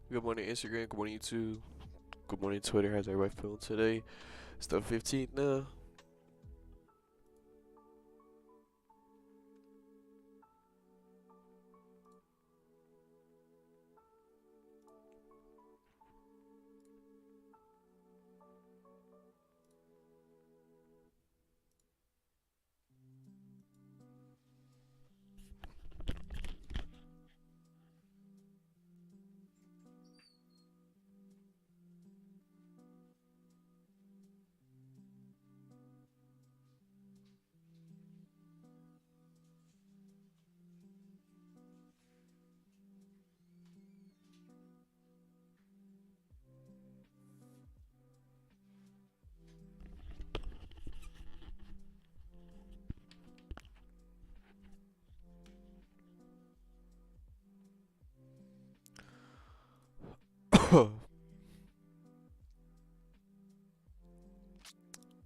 Good morning, Instagram. Good morning, YouTube. Good morning, Twitter. How's everybody feeling today? It's the 15th now.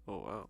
Oh wow.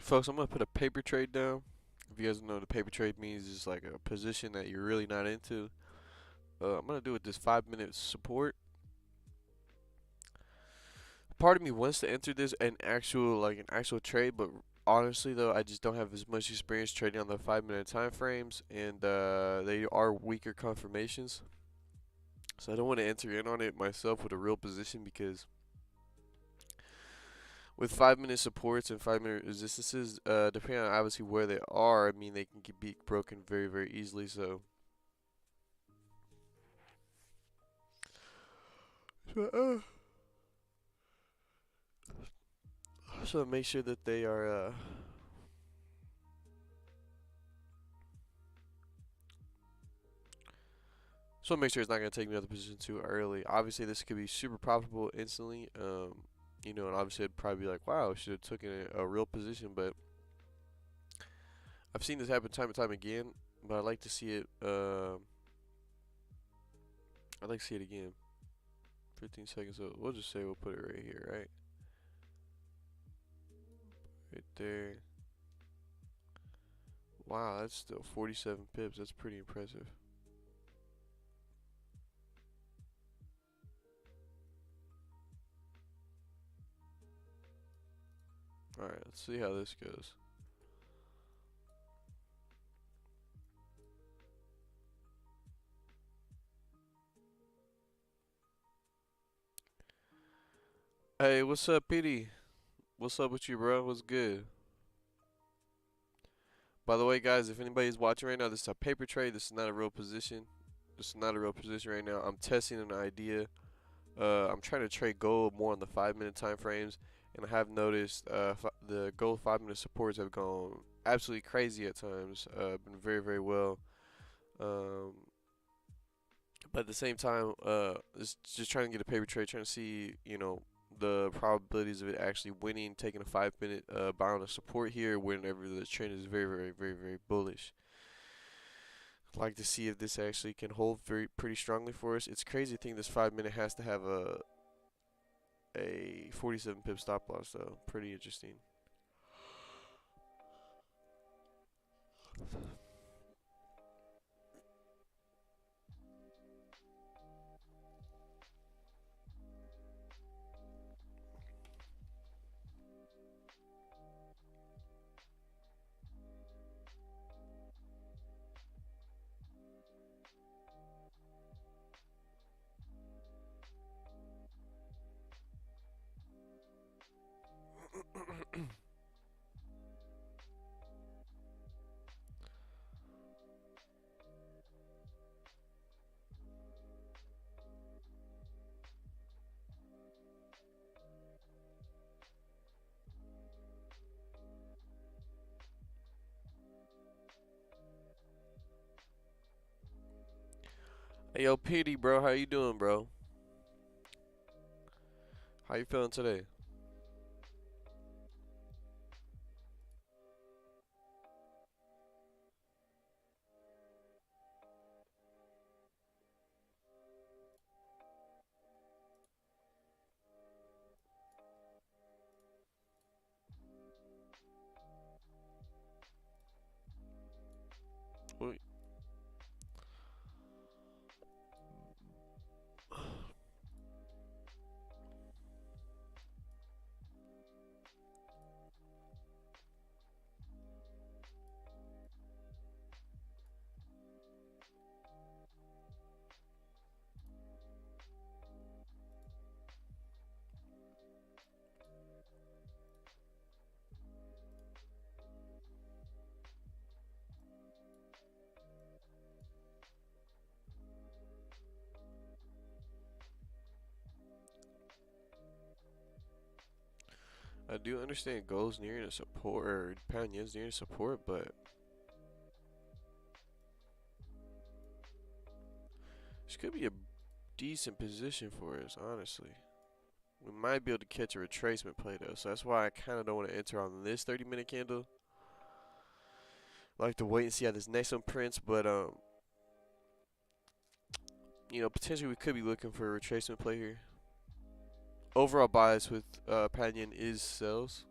Folks, I'm gonna put a paper trade down. If you guys know what a paper trade means, it's like a position that you're really not into. I'm gonna do it this 5 minute support. Part of me wants to enter this an actual trade, but honestly though, I just don't have as much experience trading on the 5 minute time frames, and they are weaker confirmations. So I don't want to enter in on it myself with a real position because with 5 minute supports and 5 minute resistances, depending on obviously where they are, I mean they can be broken very very easily. So So, so make sure that they are. So make sure it's not gonna take me out of the position too early. Obviously, this could be super profitable instantly. You know, and obviously it'd probably be like, wow, should have taken a real position. But I've seen this happen time and time again. But I'd like to see it. I'd like to see it again. 15 seconds. So we'll just say we'll put it right here, right? Right there. Wow, that's still 47 pips. That's pretty impressive. Alright, let's see how this goes. Hey, what's up, PD? What's up with you, bro? What's good? By the way, guys, if anybody's watching right now, this is a paper trade. This is not a real position. This is not a real position right now. I'm testing an idea. I'm trying to trade gold more on the 5-minute time frames, and I have noticed the gold 5-minute supports have gone absolutely crazy at times. Been very, very well. Um, but at the same time, it's just trying to get a paper trade, trying to see, you know, the probabilities of it actually winning, taking a 5-minute buy on a support here whenever the trend is very, very, very, very bullish. I'd like to see if this actually can hold pretty strongly for us. It's crazy to think this 5-minute has to have a 47 pip stop loss though. Pretty interesting. Hey yo, PD, bro, how you doing, bro? How you feeling today? Wait. I do understand goals nearing a support, or pound yens nearing support, but this could be a decent position for us, honestly. We might be able to catch a retracement play though, so that's why I kind of don't want to enter on this 30-minute candle. I like to wait and see how this next one prints, but you know, potentially we could be looking for a retracement play here. Overall bias with Panion is sells.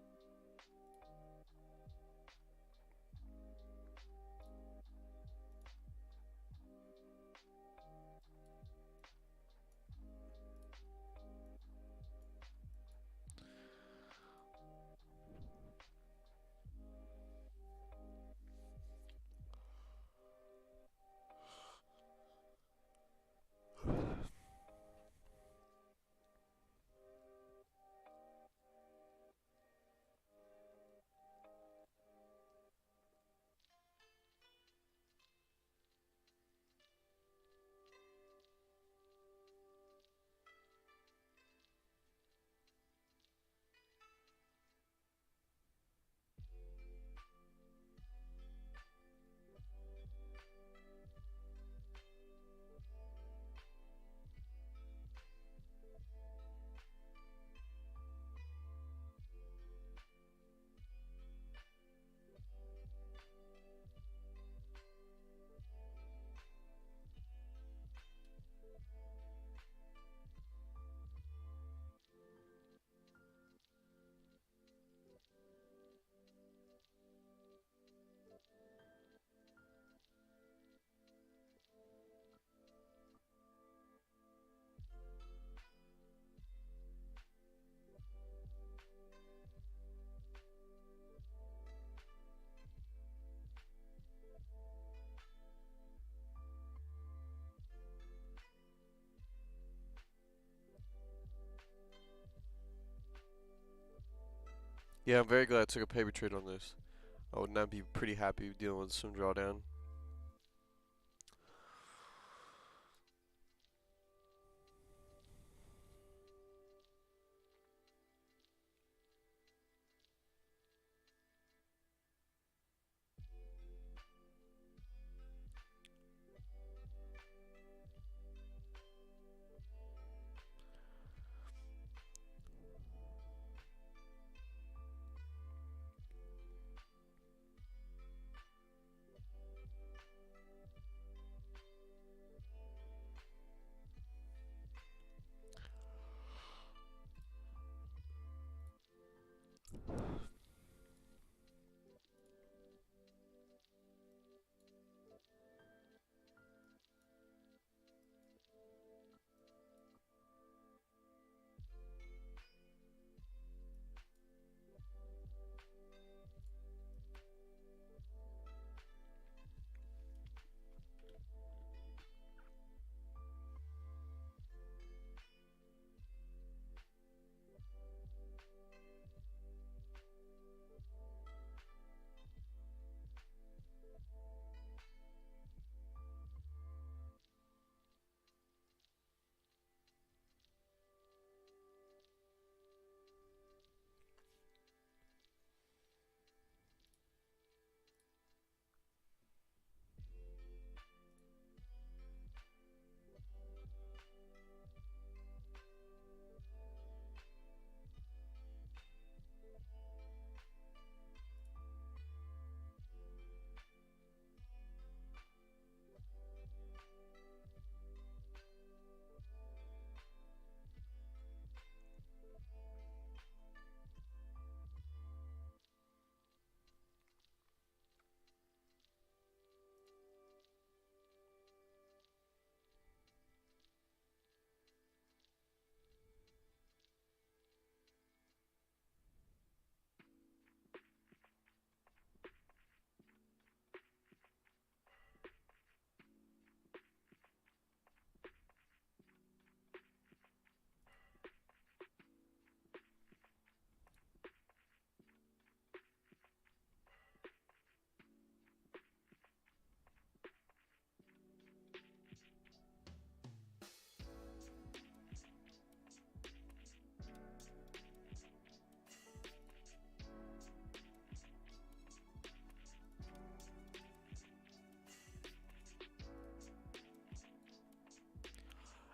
Yeah, I'm very glad I took a paper trade on this. I would not be pretty happy dealing with some drawdown.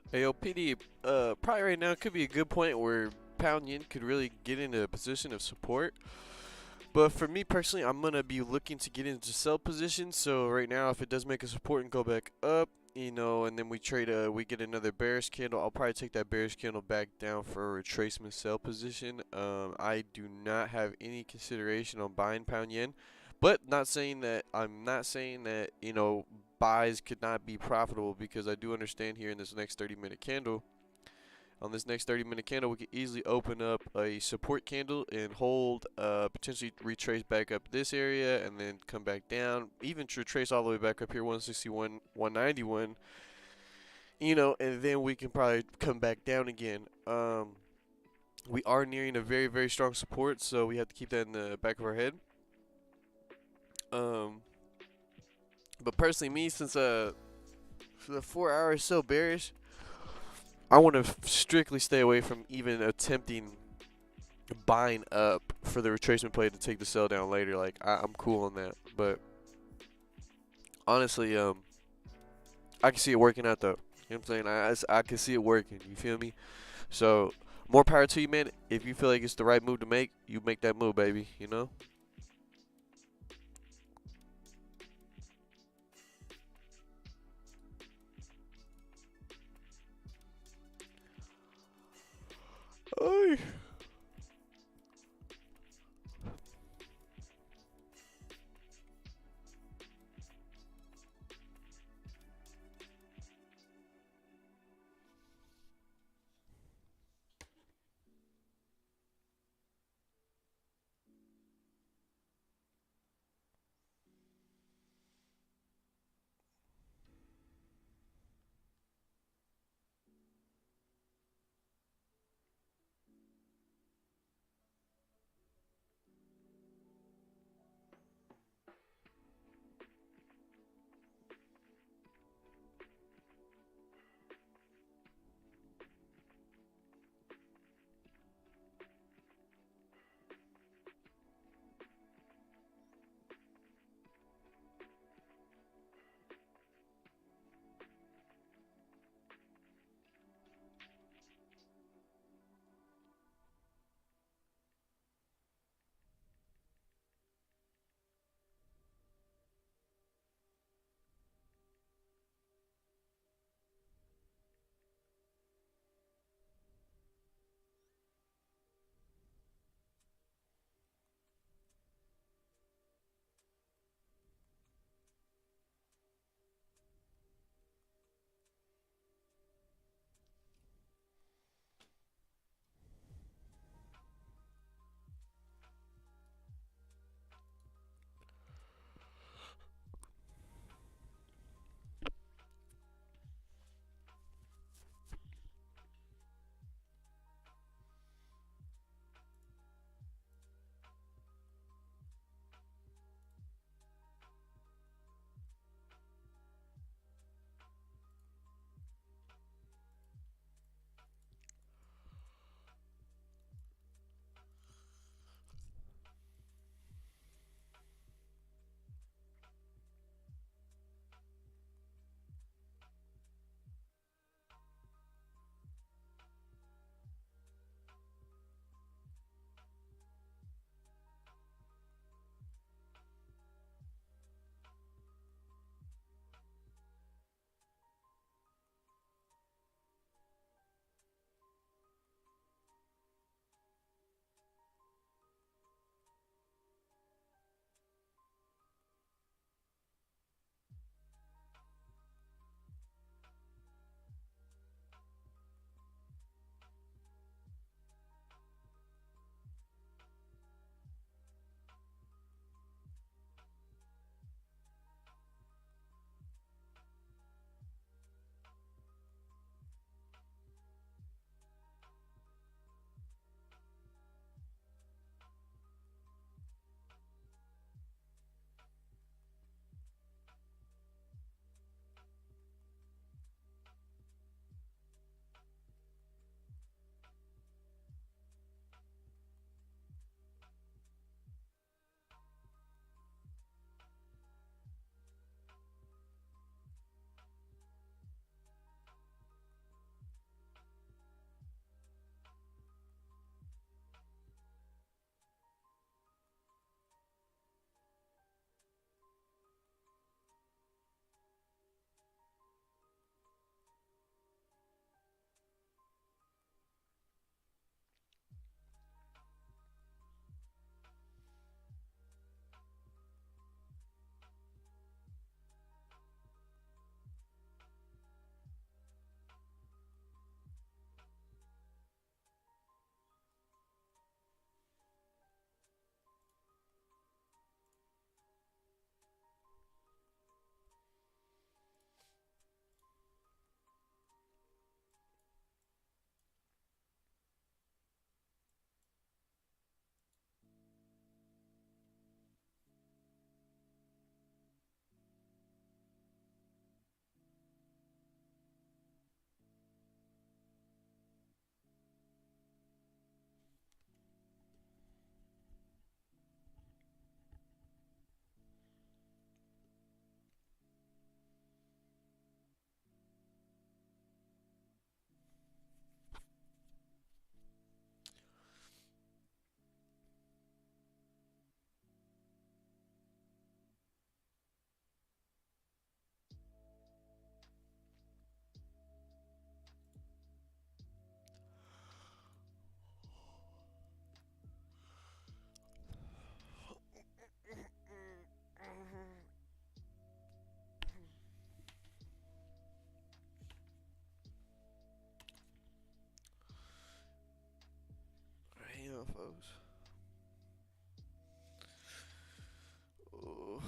Hey, yo, PD, probably right now could be a good point where pound yen could really get into a position of support. But for me personally, I'm gonna be looking to get into sell position. So right now, if it does make a support and go back up, you know, and then we trade we get another bearish candle, I'll probably take that bearish candle back down for a retracement sell position. I do not have any consideration on buying pound yen, but I'm not saying that buys could not be profitable, because I do understand here in this next 30-minute candle. On this next 30-minute candle, we could easily open up a support candle and hold, potentially retrace back up this area and then come back down, even retrace all the way back up here, 161, 191, and then we can probably come back down again. We are nearing a very, very strong support, so we have to keep that in the back of our head. Um, but personally, me, since the 4 hours is so bearish, I want to strictly stay away from even attempting buying up for the retracement play to take the sell down later. Like, I'm cool on that, but honestly, I can see it working out though. You know what I'm saying? I can see it working. You feel me? So more power to you, man. If you feel like it's the right move to make, you make that move, baby. You know? Oy. folks. Ooh.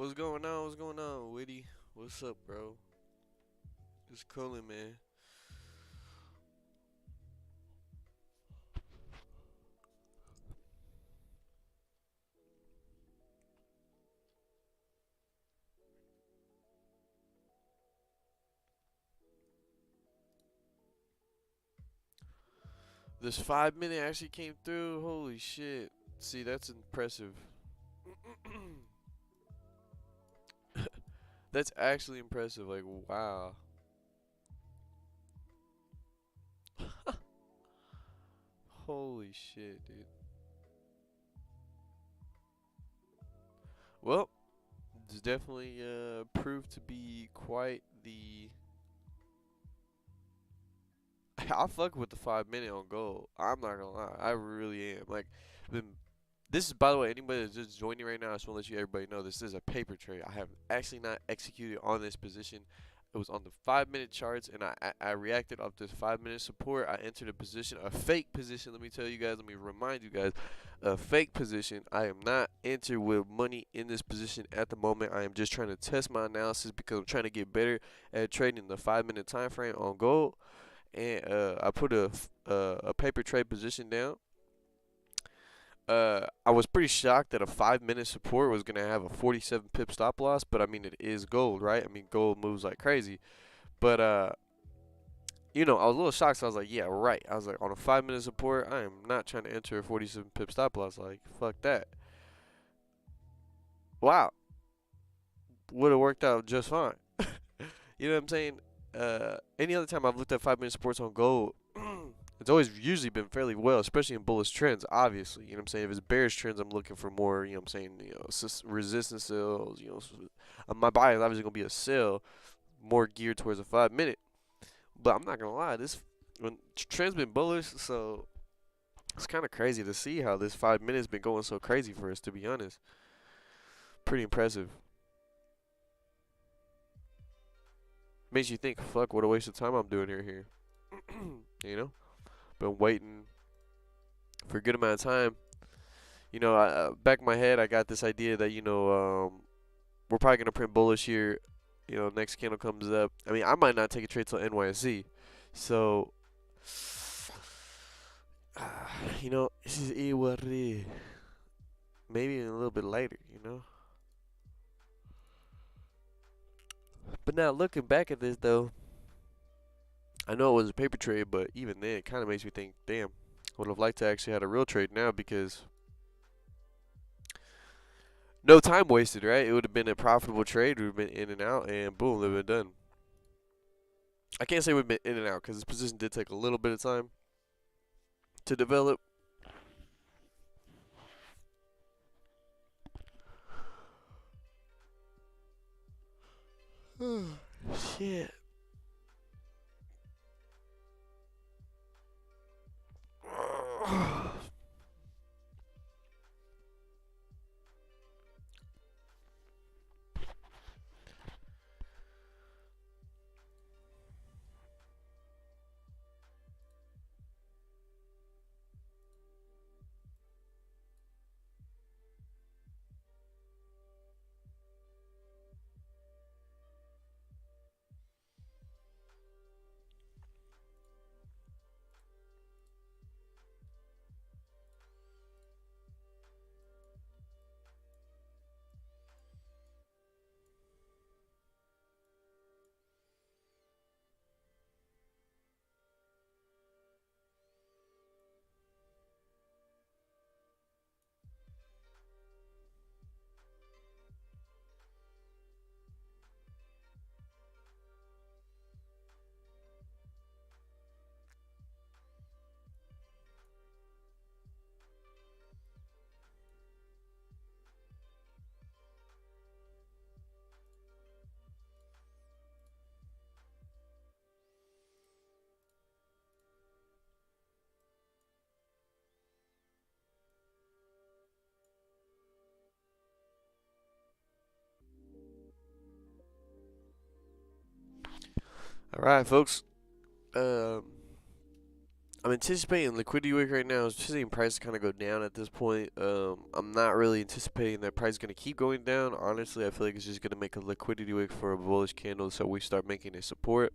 What's going on? What's going on, Witty? What's up, bro? Just cooling, man. This 5 minute actually came through. Holy shit. See, that's impressive. That's actually impressive. Like, wow. Holy shit, dude. Well, it's definitely proved to be quite the. I fuck with the 5 minute on gold. I'm not gonna lie. I really am. Like, been this is, by the way, anybody that's just joining right now, I just want to let you everybody know this is a paper trade. I have actually not executed on this position. It was on the 5 minute charts, and I reacted off this 5 minute support. I entered a position, a fake position. Let me tell you guys. Let me remind you guys, a fake position. I am not entered with money in this position at the moment. I am just trying to test my analysis because I'm trying to get better at trading the 5 minute time frame on gold. And I put a paper trade position down. I was pretty shocked that a 5 minute support was gonna have a 47 pip stop loss, but I mean it is gold, right? I mean gold moves like crazy, but I was a little shocked. So I was like, yeah, right. I was like, on a 5 minute support, I am not trying to enter a 47 pip stop loss. Like, fuck that. Wow, would have worked out just fine. You know what I'm saying? Any other time I've looked at 5 minute supports on gold, it's always usually been fairly well, especially in bullish trends, obviously. You know what I'm saying? If it's bearish trends, I'm looking for more, you know what I'm saying, resistance sales, my buy is obviously going to be a sell, more geared towards a 5 minute. But I'm not going to lie, this when trend's been bullish, so it's kind of crazy to see how this 5 minutes been going so crazy for us, to be honest. Pretty impressive. Makes you think, fuck, what a waste of time I'm doing here. you know? Been waiting for a good amount of time. Back in my head, I got this idea that we're probably gonna print bullish here. Next candle comes up. I mean, I might not take a trade till NYSE, so this is what it is. Maybe a little bit later. But now looking back at this though, I know it was a paper trade, but even then, it kind of makes me think, damn, would have liked to actually had a real trade now because no time wasted, right? It would have been a profitable trade. We've been in and out, and boom, they've been done. I can't say we've been in and out because this position did take a little bit of time to develop. Shit. All right, folks. Um, I'm anticipating liquidity week right now. Just seeing prices kind of go down at this point. I'm not really anticipating that price is going to keep going down. Honestly, I feel like it's just going to make a liquidity wick for a bullish candle, so we start making a support.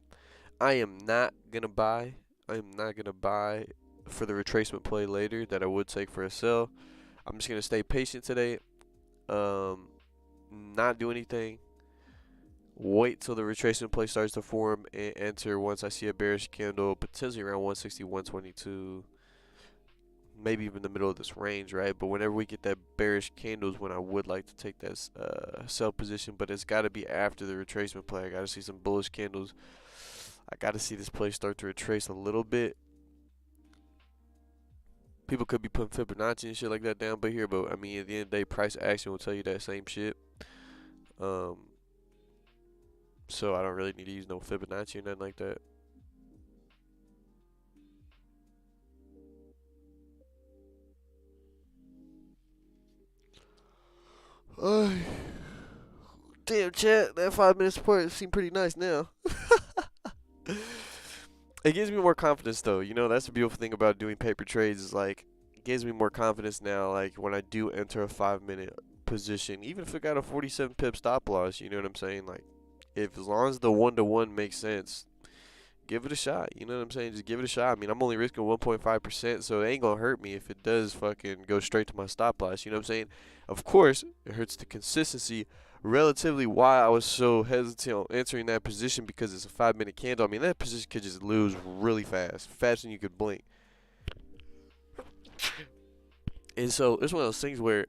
I am not going to buy. I am not going to buy for the retracement play later that I would take for a sell. I'm just going to stay patient today. Not do anything. Wait till the retracement play starts to form and enter once I see a bearish candle, potentially around 160, 122. Maybe even the middle of this range, right? But whenever we get that bearish candle is when I would like to take that sell position, but it's got to be after the retracement play. I got to see some bullish candles. I got to see this play start to retrace a little bit. People could be putting Fibonacci and shit like that down, but here, but I mean, at the end of the day, price action will tell you that same shit. So I don't really need to use no Fibonacci or nothing like that. Damn, chat, that 5 minute support seemed pretty nice now. It gives me more confidence, though. You know, that's the beautiful thing about doing paper trades is like, it gives me more confidence now. Like when I do enter a 5 minute position, even if it got a 47 pip stop loss, you know what I'm saying? Like, if as long as the 1-to-1 makes sense, give it a shot. You know what I'm saying? Just give it a shot. I mean, I'm only risking 1.5%, so it ain't gonna hurt me if it does fucking go straight to my stop loss. You know what I'm saying? Of course, it hurts the consistency. Relatively, why I was so hesitant on entering that position because it's a 5 minute candle. I mean, that position could just lose really fast, faster than you could blink. And so it's one of those things where,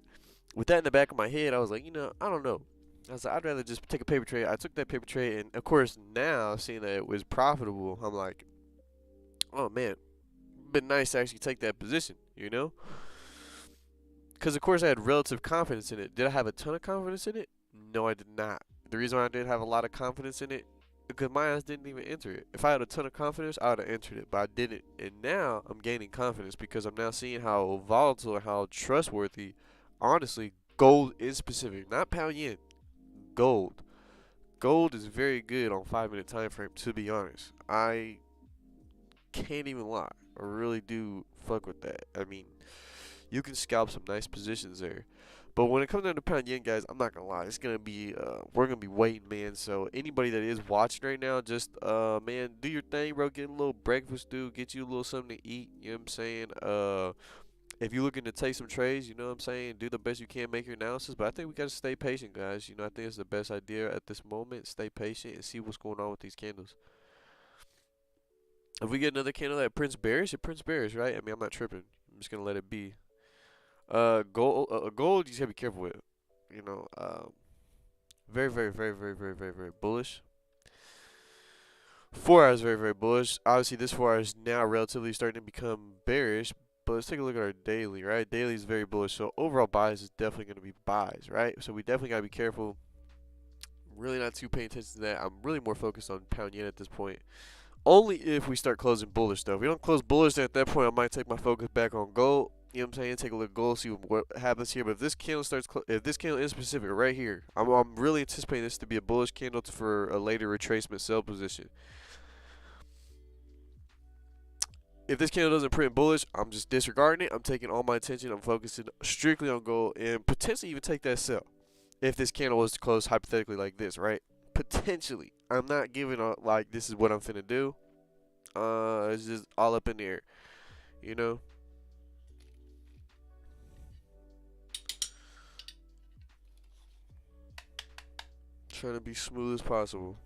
with that in the back of my head, I was like, you know, I don't know. I was like, I'd rather just take a paper trade. I took that paper trade, and of course, now seeing that it was profitable, I'm like, oh man, been nice to actually take that position, you know? Because, of course, I had relative confidence in it. Did I have a ton of confidence in it? No, I did not. The reason why I did have a lot of confidence in it, because my ass didn't even enter it. If I had a ton of confidence, I would have entered it, but I didn't. And now I'm gaining confidence because I'm now seeing how volatile and how trustworthy, honestly, gold is specific. Not pound yen, gold. Gold is very good on 5 minute time frame, to be honest. I can't even lie. I really do fuck with that. I mean, you can scalp some nice positions there. But when it comes down to pound yen, guys, I'm not gonna lie. It's gonna be we're gonna be waiting, man. So anybody that is watching right now, just man, do your thing, bro. Get a little breakfast, dude. Get you a little something to eat. You know what I'm saying? If you're looking to take some trades, you know what I'm saying, do the best you can, make your analysis. But I think we gotta stay patient, guys. You know, I think it's the best idea at this moment. Stay patient and see what's going on with these candles. If we get another candle that prints bearish, it prints bearish, right? I mean, I'm not tripping. I'm just gonna let it be. Gold you just gotta be careful with. You know, very, very, very, very, very, very, very bullish. 4 hours very, very bullish. Obviously, this 4 hours now relatively starting to become bearish. But let's take a look at our daily, right? Daily is very bullish. So overall buys is definitely gonna be buys, right? So we definitely gotta be careful. I'm really not too paying attention to that. I'm really more focused on pound yen at this point. Only if we start closing bullish, though. If we don't close bullish, then at that point, I might take my focus back on gold. You know what I'm saying? Take a look at gold, see what happens here. But if this candle if this candle is specific right here, I'm really anticipating this to be a bullish candle for a later retracement sell position. If this candle doesn't print bullish, I'm just disregarding it. I'm taking all my attention. I'm focusing strictly on gold and potentially even take that sell. If this candle was to close hypothetically like this, right? Potentially. I'm not giving a, like, this is what I'm finna do. It's just all up in the air, you know? Trying to be smooth as possible.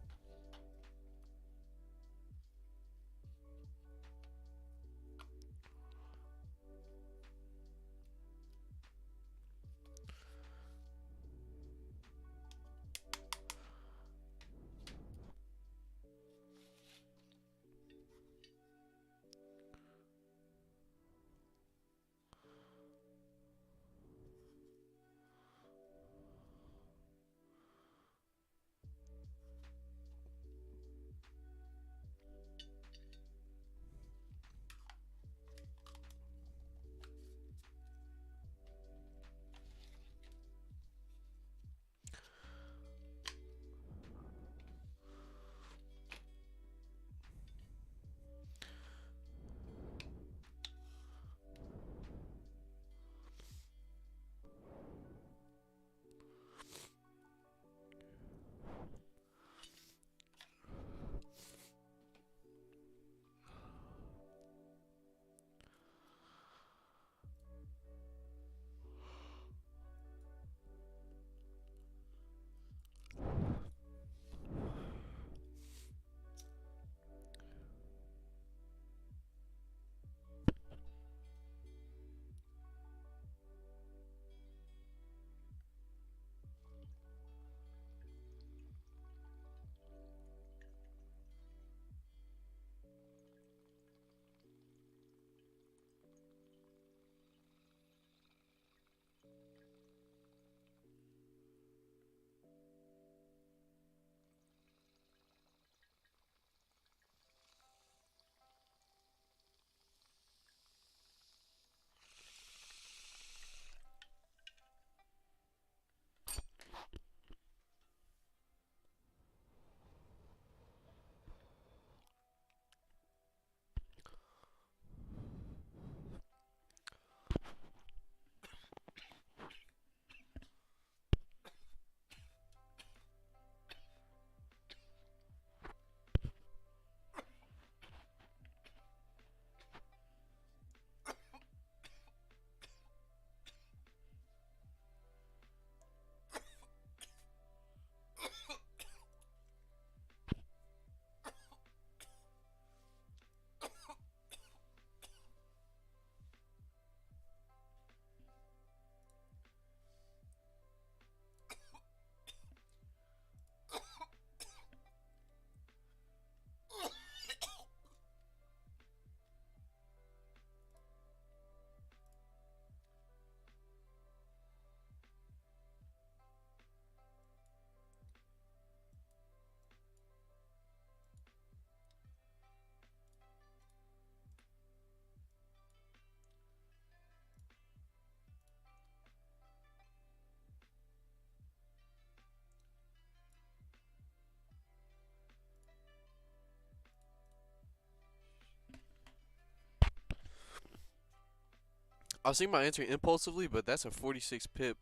I was thinking about entering impulsively, but that's a 46 pip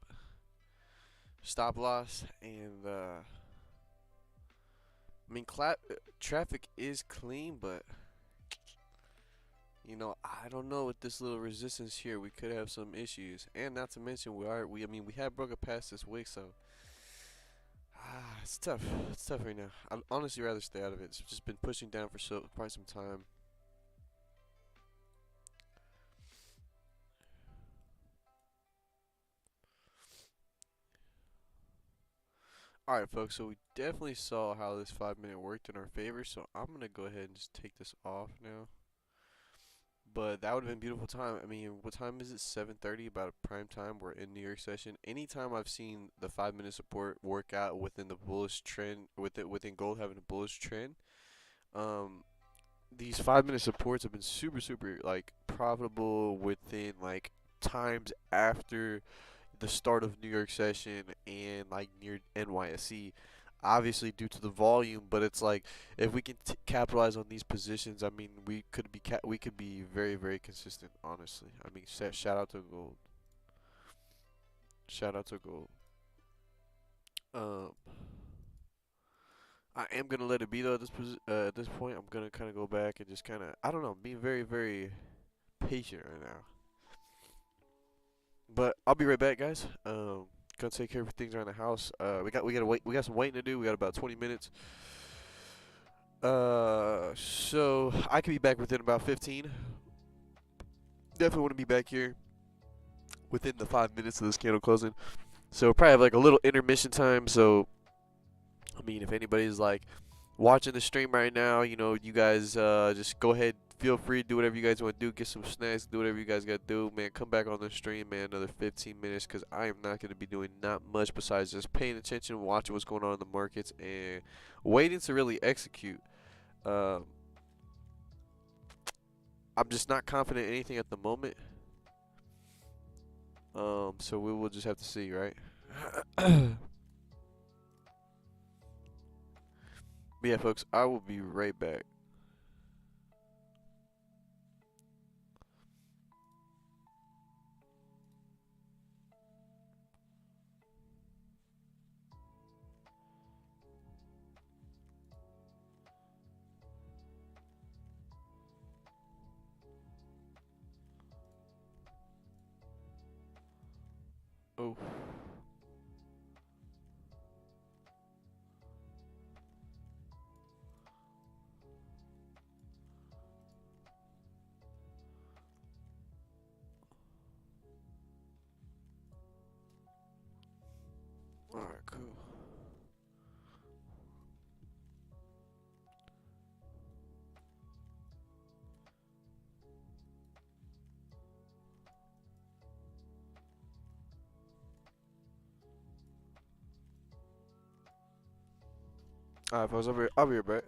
stop loss, and I mean, traffic is clean, but you know, I don't know with this little resistance here. We could have some issues, and not to mention I mean, we have broken past this wick, so it's tough. It's tough right now. I'd honestly rather stay out of it. It's just been pushing down for quite some time. All right, folks. So we definitely saw how this 5 minute worked in our favor. So I'm gonna go ahead and just take this off now. But that would have been beautiful time. I mean, what time is it? 7:30, about a prime time. We're in New York session. Anytime I've seen the 5 minute support work out within the bullish trend, within gold having a bullish trend, um, these 5 minute supports have been super like profitable within like times after the start of New York session and like near NYSE. Obviously due to the volume, but it's like if we can capitalize on these positions, I mean we could be very consistent. Honestly, I mean shout out to gold. Shout out to gold. Um, I am gonna let it be though at this point. I'm gonna kind of go back and just kind of I don't know, being very patient right now. But I'll be right back, guys. Gonna take care of things around the house. We got some waiting to do. We got about 20 minutes. So I can be back within about 15. Definitely want to be back here within the 5 minutes of this candle closing. So we'll probably have like a little intermission time. So I mean, if anybody's like watching the stream right now, you know, you guys just go ahead, feel free to do whatever you guys want to do. Get some snacks, do whatever you guys got to do. Man, come back on the stream, man, another 15 minutes because I am not going to be doing not much besides just paying attention, watching what's going on in the markets, and waiting to really execute. Um, I'm just not confident in anything at the moment. So we will just have to see, right? But yeah, folks, I will be right back. Oh. All right, cool. All right, folks, I'll be right back.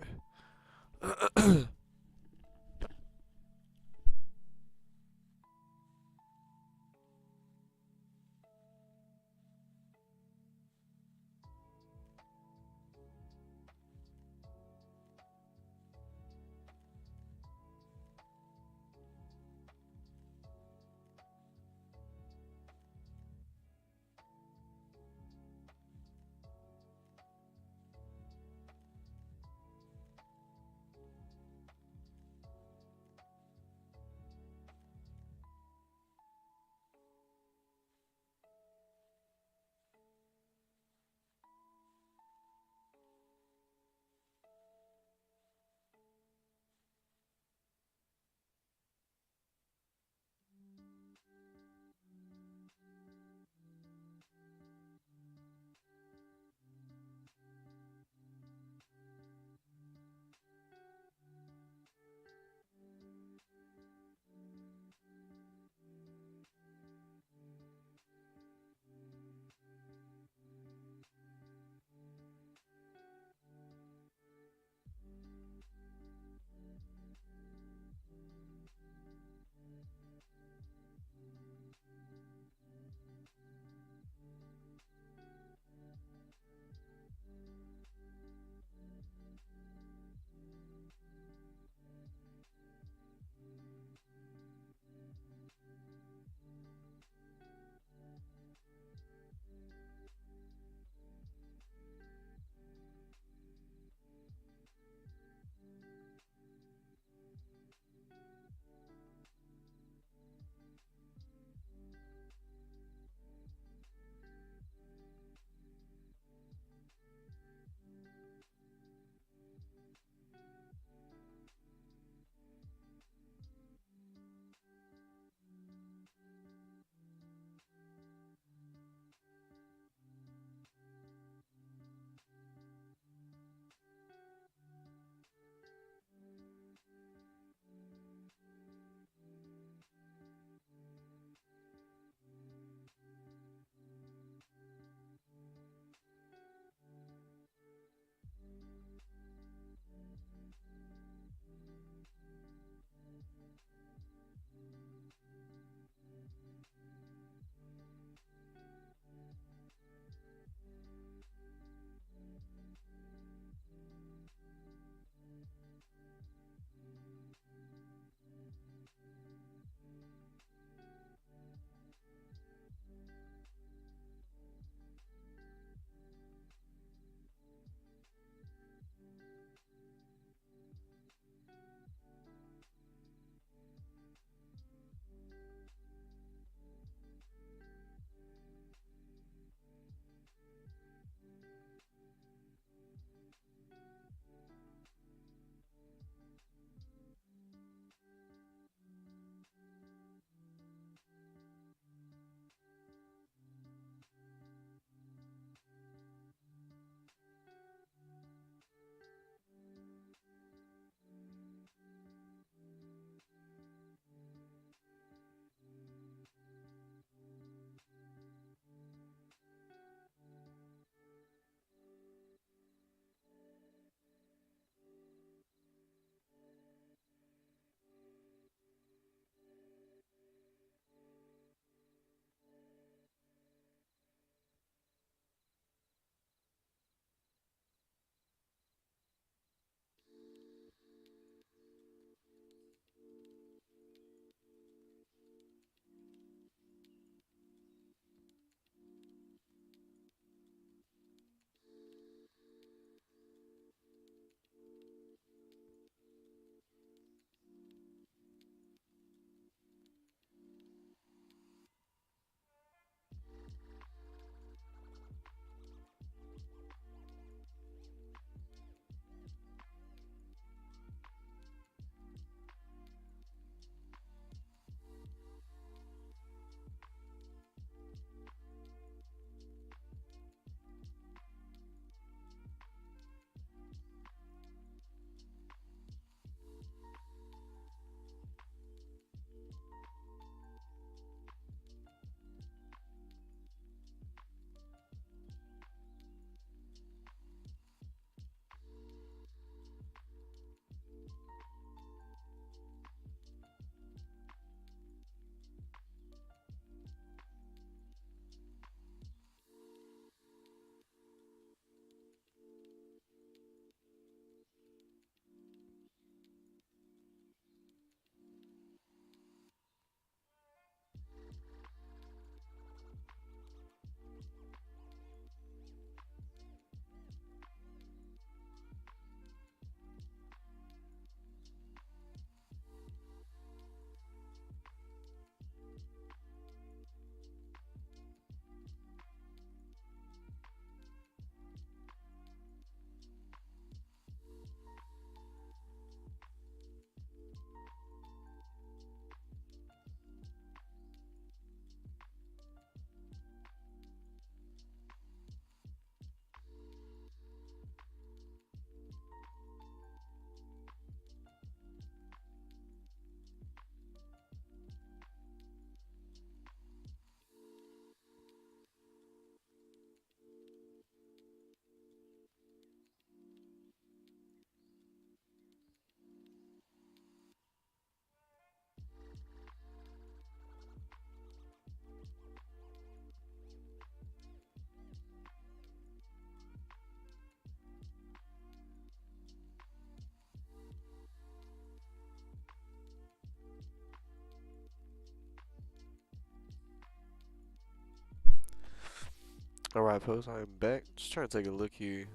Alright, post, I am back. Just trying to take a look here.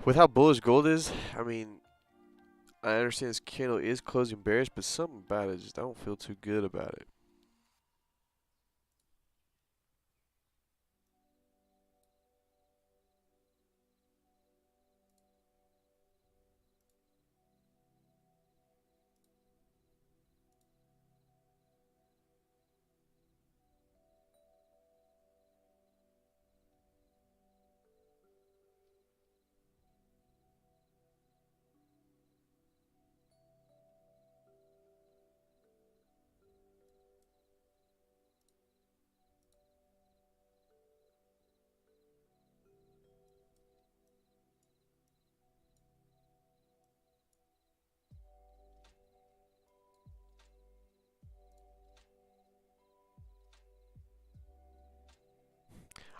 With how bullish gold is, I mean, I understand this candle is closing bearish, but something about it just I don't feel too good about it.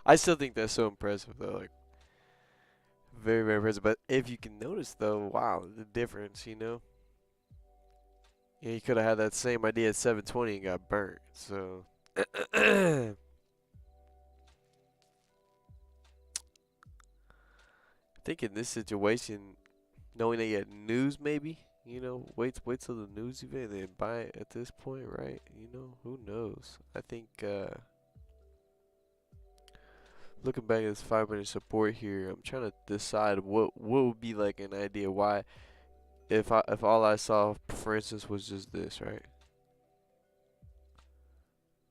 I still think that's so impressive though, like very, very impressive. But if you can notice though, wow, the difference, you know? Yeah, you could have had that same idea at 720 and got burnt. So I think in this situation, knowing that you had news maybe, you know, wait till the news event and then buy it at this point, right? You know, who knows? I think looking back at this 5 minute support here, I'm trying to decide what would be like an idea why if all I saw for instance was just this, right?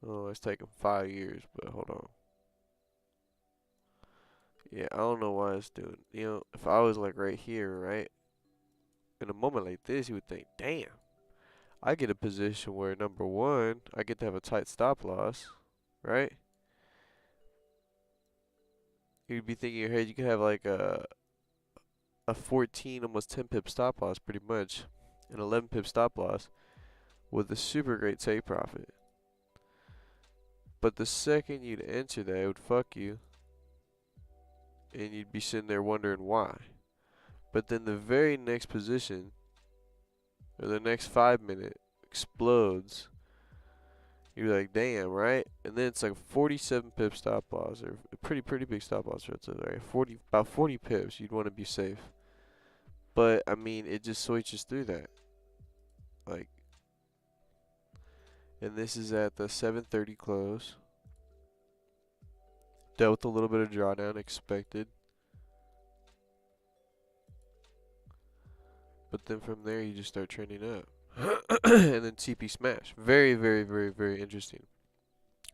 Oh, it's taking 5 years, but hold on. Yeah, I don't know why it's doing. You know, if I was like right here, right, in a moment like this, you would think, damn, I get a position where number one, I get to have a tight stop loss, right? You'd be thinking in your head you could have like a 14, almost 10 pip stop loss, pretty much, an 11 pip stop loss with a super great take profit. But the second you'd enter that, it would fuck you, and you'd be sitting there wondering why. But then the very next position, or the next 5 minute, explodes. You're like, damn, right? And then it's like 47 pip stop loss, or a pretty big stop loss right? About 40 pips. You'd want to be safe. But I mean, it just switches through that. Like, and this is at the 7:30 close. Dealt with a little bit of drawdown expected. But then from there, you just start trending up. And then TP smash. Very interesting.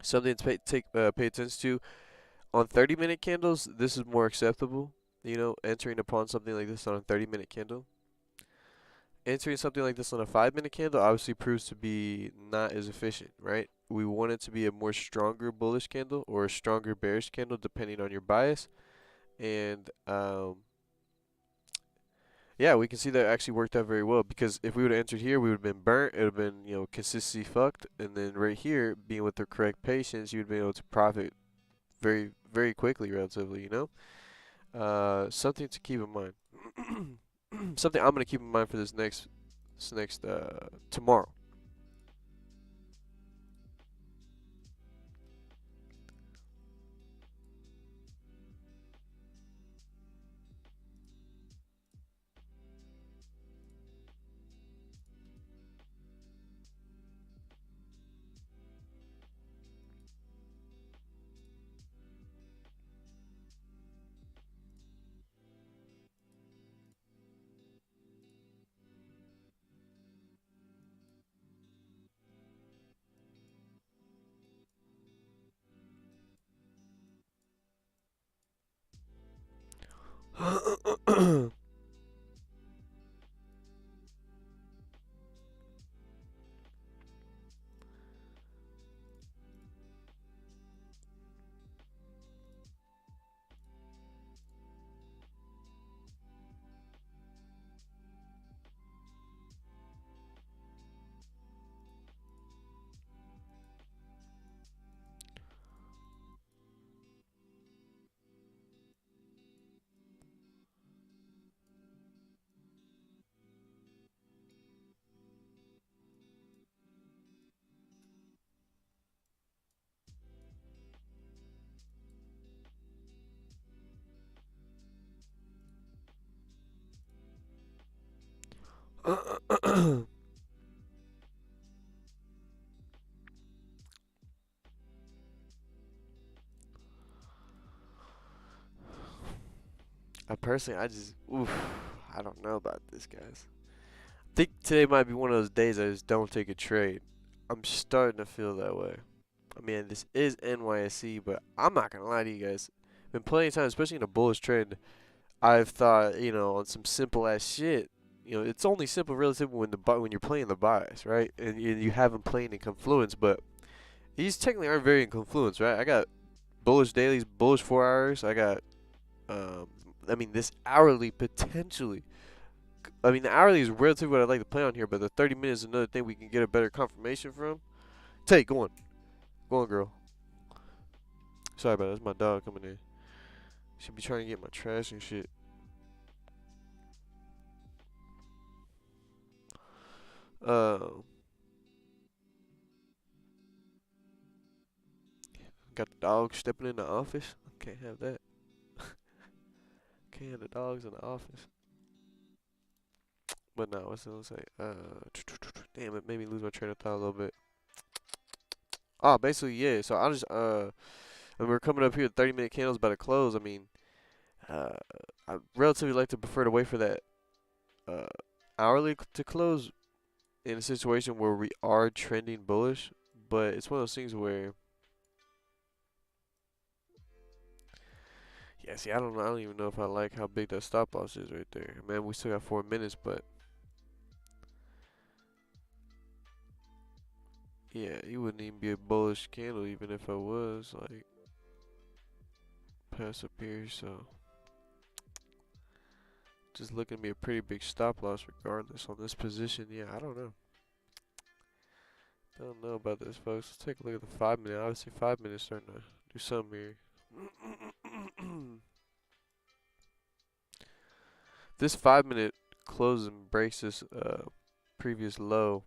Something to pay attention to. On 30-minute candles, this is more acceptable. You know, entering upon something like this on a 30-minute candle. Entering something like this on a 5 minute candle obviously proves to be not as efficient, right? We want it to be a more stronger bullish candle or a stronger bearish candle depending on your bias. And yeah, we can see that actually worked out very well because if we would have entered here, we would have been burnt. It would have been, you know, consistency fucked. And then right here, being with the correct patience, you would be able to profit very quickly, relatively, you know? Something to keep in mind. Something I'm going to keep in mind for this next tomorrow. I just, oof, I don't know about this, guys. I think today might be one of those days I just don't take a trade. I'm starting to feel that way. I mean, this is NYSE, but I'm not gonna lie to you guys. Been plenty of times, especially in a bullish trend, I've thought, on some simple ass shit. It's only simple, really simple when you're playing the bias, right? And you have them playing in confluence, but these technically aren't very in confluence, right? I got bullish dailies, bullish 4 hours. I got, um, this hourly potentially. The hourly is relatively what I'd like to play on here, but the 30 minutes is another thing we can get a better confirmation from. Tay, go on, girl. Sorry about that. That's my dog coming in. Should be trying to get my trash and shit. Uh, got the dog stepping in the office. Can't have that. Can't have the dogs in the office. But no, what's I gonna say? Damn, it made me lose my train of thought a little bit. Oh, basically, yeah. So I just and we're coming up here. 30-minute candles about to close. Uh, I relatively like to prefer to wait for that uh hourly to close in a situation where we are trending bullish. But it's one of those things where, yeah. See, I don't know. I don't even know if I like how big that stop loss is right there. Man, we still got 4 minutes, but yeah, it wouldn't even be a bullish candle even if I was like pass up here. So just looking to be a pretty big stop loss regardless on this position. Yeah, I don't know. Don't know about this, folks. Let's take a look at the 5 minute. Obviously, 5 minutes starting to do something here. This 5 minute closing breaks this previous low.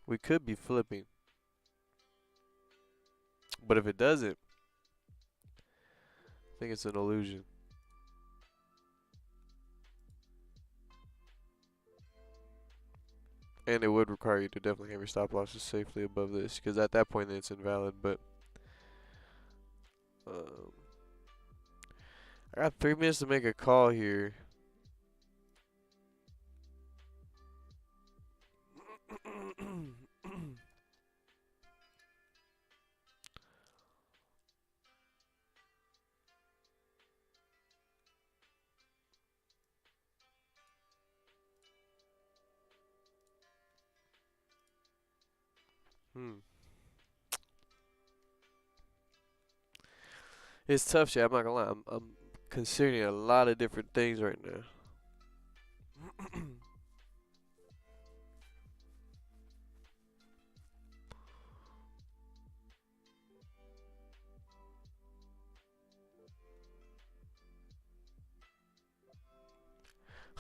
We could be flipping, but if it doesn't, I think it's an illusion. And it would require you to definitely have your stop losses safely above this, because at that point then it's invalid. But um, I got 3 minutes to make a call here. Hmm. It's tough shit. I'm not gonna lie. I'm considering a lot of different things right now.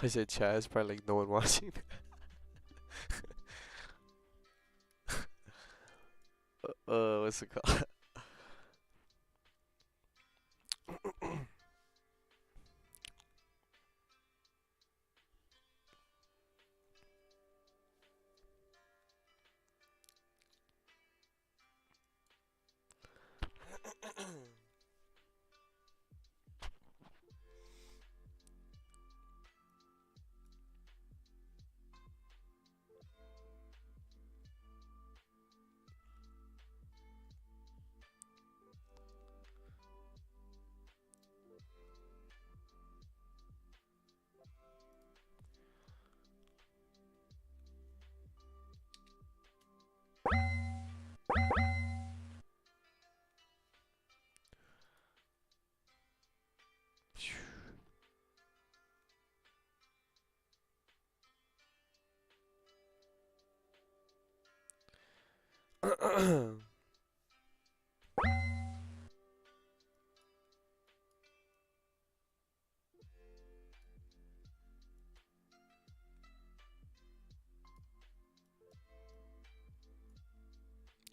I said chat. It's probably like no one watching. What's it called?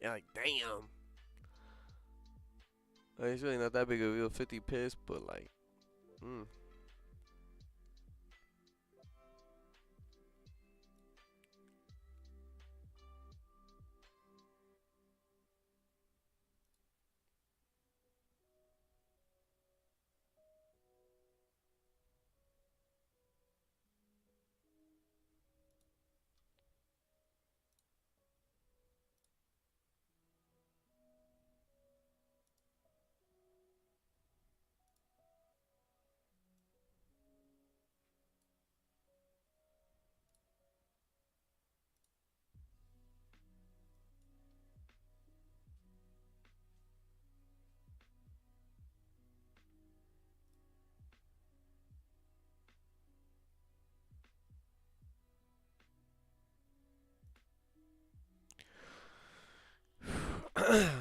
Yeah, like damn. It's really not that big of a deal. 50 piss, but like, mm.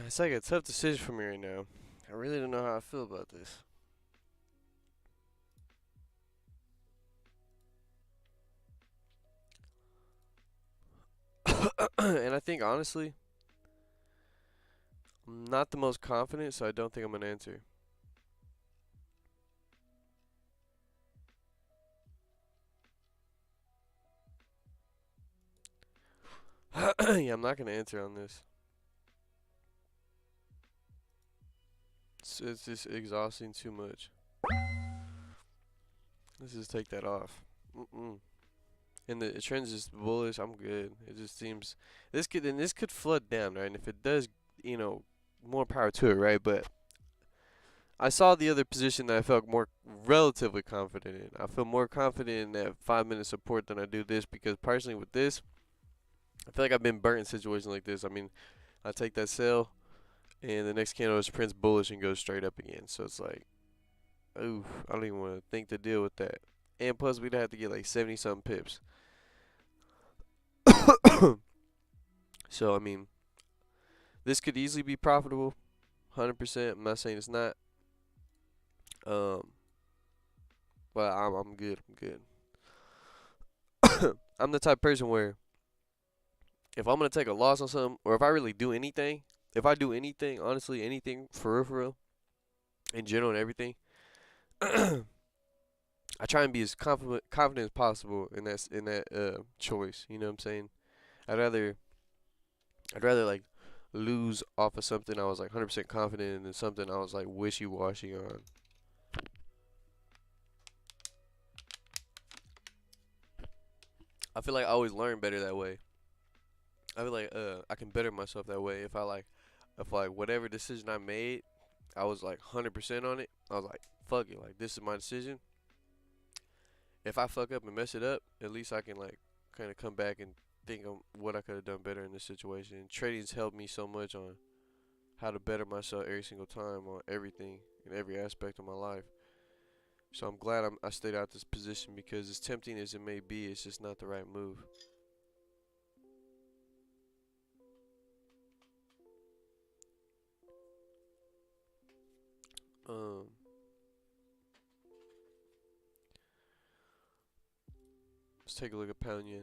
It's like a tough decision for me right now. I really don't know how I feel about this. And I think honestly, I'm not the most confident, so I don't think I'm gonna enter. Yeah, I'm not gonna enter on this. It's just exhausting too much. Let's just take that off. Mm-mm. And the trend's just bullish. I'm good. It just seems this could flood down, right? And if it does, you know, more power to it, right? But I saw the other position that I felt more relatively confident in. I feel more confident in that 5 minute support than I do this because personally with this, I feel like I've been burnt in situations like this. I mean, I take that sell and the next candle is prints bullish and goes straight up again. So it's like, oof, I don't even want to think to deal with that. And plus, we'd have to get like 70 something pips. So I mean, this could easily be profitable, 100%. I'm not saying it's not. Um, but I'm good. I'm good. I'm the type of person where if I'm gonna take a loss on something, or if I really do anything, if I do anything, honestly, anything for real, in general and everything, I try and be as confident as possible in that choice. You know what I'm saying? I'd rather I'd rather like lose off of something I was like 100% confident in than something I was like wishy-washy on. I feel like I always learn better that way. I feel like I can better myself that way if like whatever decision I made, I was like 100% on it. I was like, fuck it, like this is my decision. If I fuck up and mess it up, at least I can like kind of come back and think of what I could have done better in this situation. And trading's helped me so much on how to better myself every single time on everything in every aspect of my life. So I'm glad I stayed out this position because as tempting as it may be, it's just not the right move. Um, let's take a look at pound yen.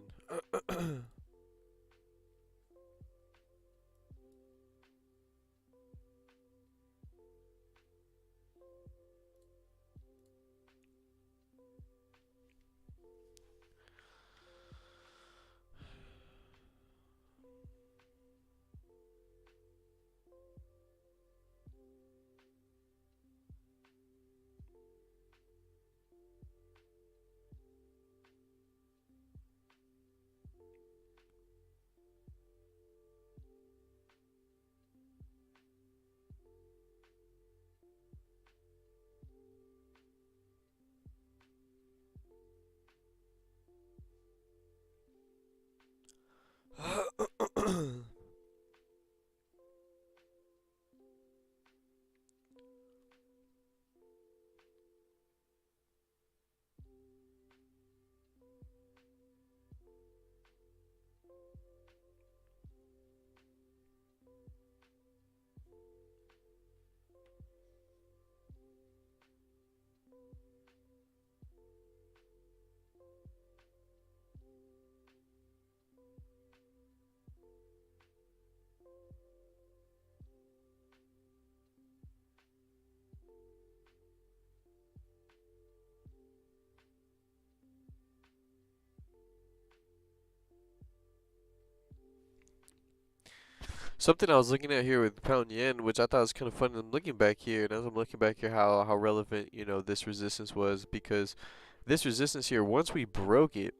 Something I was looking at here with pound yen, which I thought was kind of fun. I'm looking back here, and as I'm looking back here, how relevant this resistance was because this resistance here, once we broke it,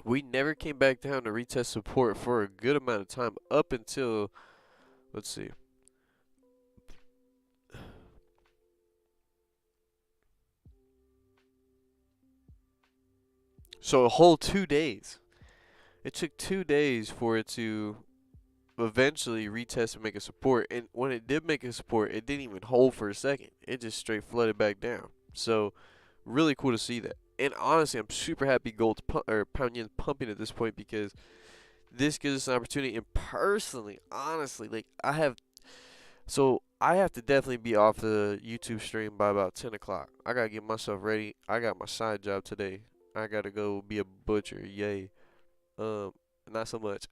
we never came back down to retest support for a good amount of time up until, let's see. So a whole 2 days. It took 2 days for it to eventually retest and make a support. And when it did make a support, it didn't even hold for a second. It just straight flooded back down. So really cool to see that. And honestly, I'm super happy gold's or pound yen's pumping at this point because this gives us an opportunity. And personally, honestly, like So I have to definitely be off the YouTube stream by about 10 o'clock. I gotta get myself ready. I got my side job today. I gotta go be a butcher. Yay. Um, not so much.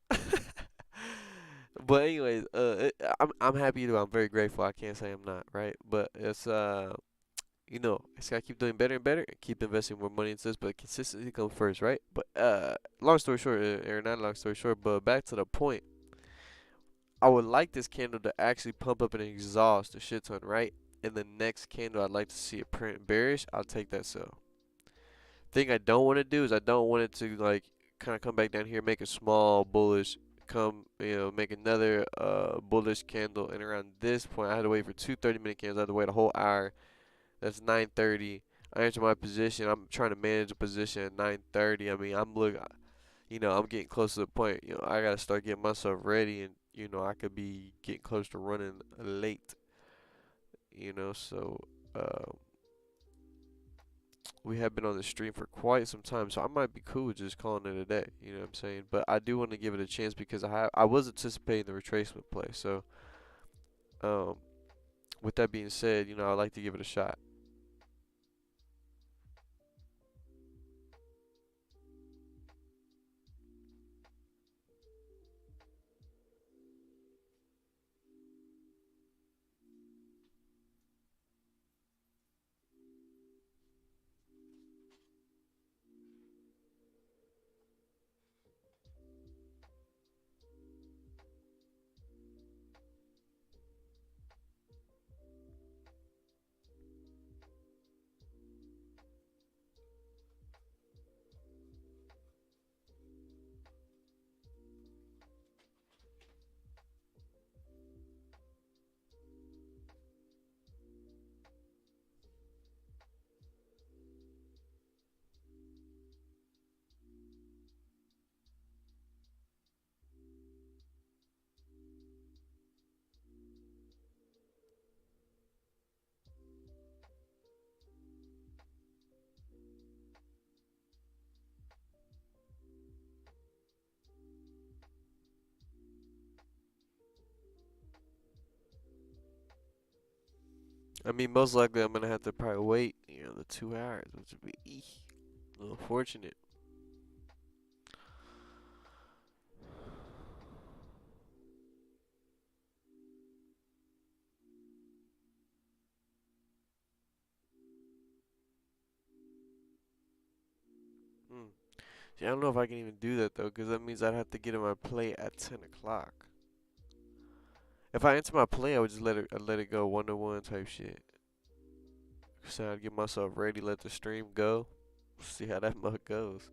But anyways, I'm happy though. I'm very grateful. I can't say I'm not, right? But it's I just gotta keep doing better and better and keep investing more money into this, but consistency comes first, right? But long story short, or not long story short, but back to the point. I would like this candle to actually pump up and exhaust a shit ton, right? And the next candle, I'd like to see it print bearish. I'll take that sell. Thing I don't want to do is I don't want it to like kind of come back down here, make a small bullish, make another bullish candle, and around this point, I had to wait for two 30-minute candles. I had to wait a whole hour. That's 9:30. I enter my position. I'm trying to manage a position at 9:30. I mean, I'm getting close to the point. I gotta start getting myself ready, and I could be getting close to running late. So uh, we have been on the stream for quite some time, so I might be cool with just calling it a day. You know what I'm saying? But I do want to give it a chance because I was anticipating the retracement play. So um, with that being said, I'd like to give it a shot. I mean, most likely I'm gonna have to probably wait, the 2 hours, which would be a little unfortunate. Hmm. See, I don't know if I can even do that though, because that means I'd have to get in my play at 10 o'clock. If I enter my play, I would just let it go 1-to-1 type shit. So I'd get myself ready, let the stream go, see how that mug goes.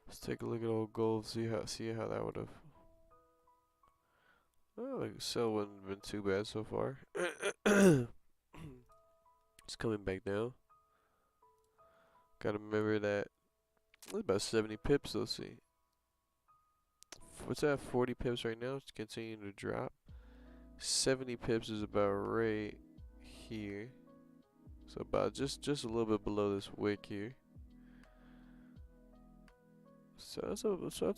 Let's take a look at old gold, see how that would have. Oh, like sell wouldn't have been too bad so far. It's coming back down. Gotta remember that it's about 70 pips. Let's see. What's that? 40 pips right now. It's continuing to drop. 70 pips is about right here. So about just a little bit below this wick here. So I'd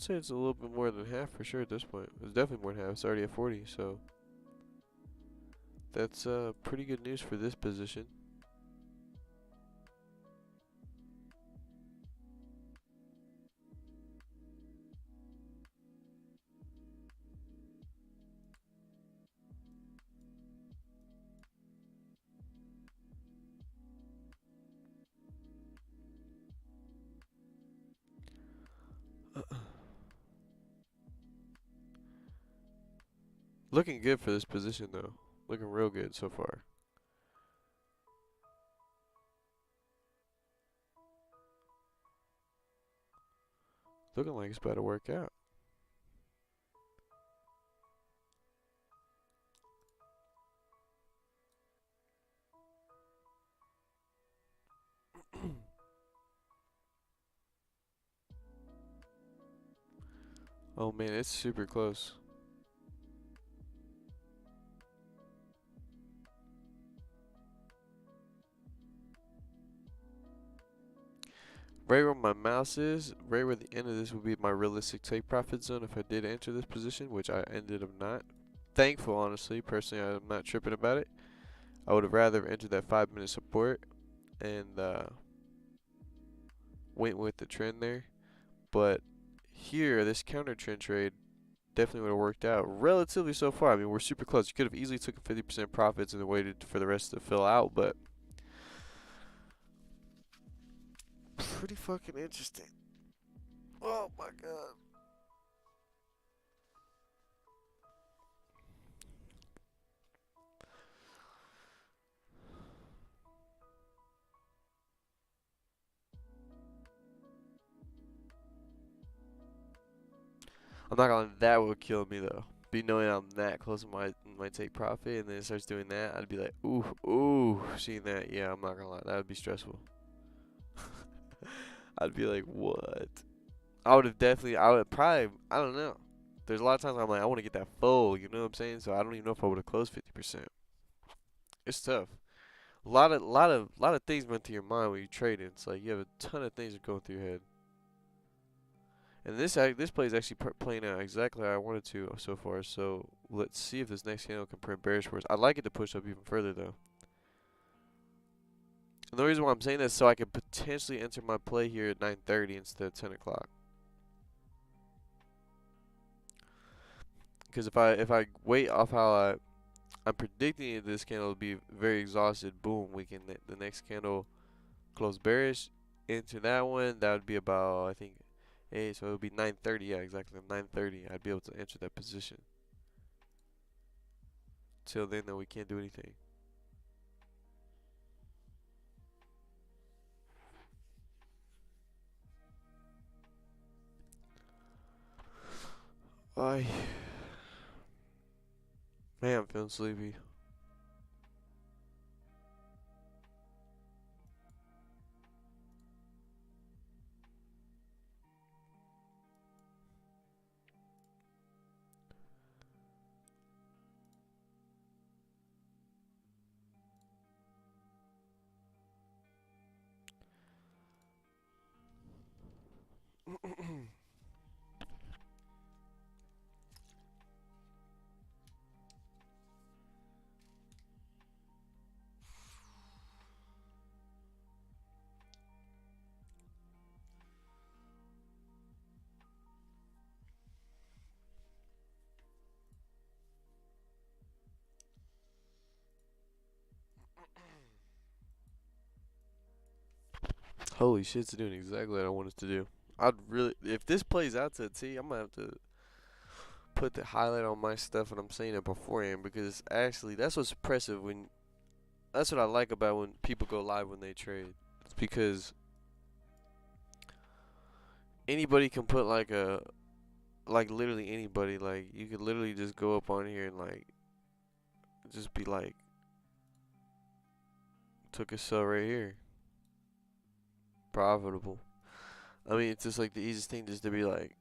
say it's a little bit more than half for sure at this point. It's definitely more than half. It's already at 40. So that's pretty good news for this position. Looking good for this position though. Looking real good so far. Looking like it's about to work out. Oh man, it's super close. Right where my mouse is, right where the end of this would be my realistic take profit zone if I did enter this position, which I ended up not. Thankful, honestly. Personally, I'm not tripping about it. I would have rather entered that 5 minute support and went with the trend there. But here, this counter trend trade definitely would have worked out relatively so far. I mean, we're super close. You could have easily took 50% profits and then waited for the rest to fill out, but pretty fucking interesting. Oh my god. I'm not gonna. That would kill me though. Be knowing I'm that close to my take profit, and then it starts doing that, I'd be like, ooh, seeing that. Yeah, I'm not gonna lie. That would be stressful. I'd be like, what? I would have definitely. I would probably. I don't know. There's a lot of times I'm like, I want to get that full. You know what I'm saying? So I don't even know if I would have closed 50%. It's tough. A lot of things went through your mind when you trade. It's like you have a ton of things that go through your head. And this play is actually playing out exactly how I wanted to so far. So let's see if this next candle can print bearish for us. I'd like it to push up even further though. And the reason why I'm saying this is so I can potentially enter my play here at 9:30 instead of 10 o'clock. Because if I wait off how I'm predicting this candle will be very exhausted. Boom, we can the next candle close bearish into that one. That would be about I think 8. So it would be 9:30. Yeah, exactly 9:30. I'd be able to enter that position. Till then, though, we can't do anything. I Man, I'm feeling sleepy. Holy shit, it's doing exactly what I want it to do. I'd really, if this plays out to a T, I'm gonna have to put the highlight on my stuff, and I'm saying it beforehand because actually that's what's impressive when. That's what I like about when people go live when they trade. It's because anybody can put like literally anybody. Like you could literally just go up on here and like just be like, took a sell right here, profitable. I mean, it's just like the easiest thing just to be like,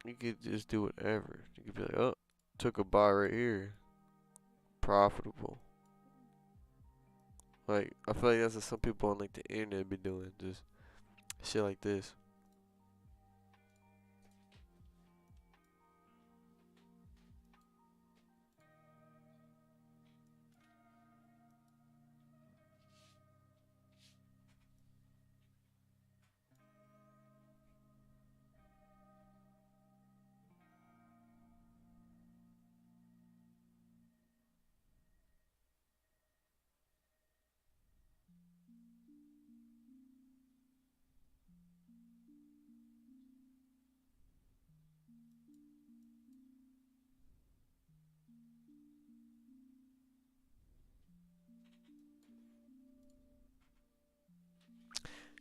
you could just do whatever. You could be like, oh, took a buy right here, profitable. Like I feel like that's what some people on like the internet be doing, just shit like this.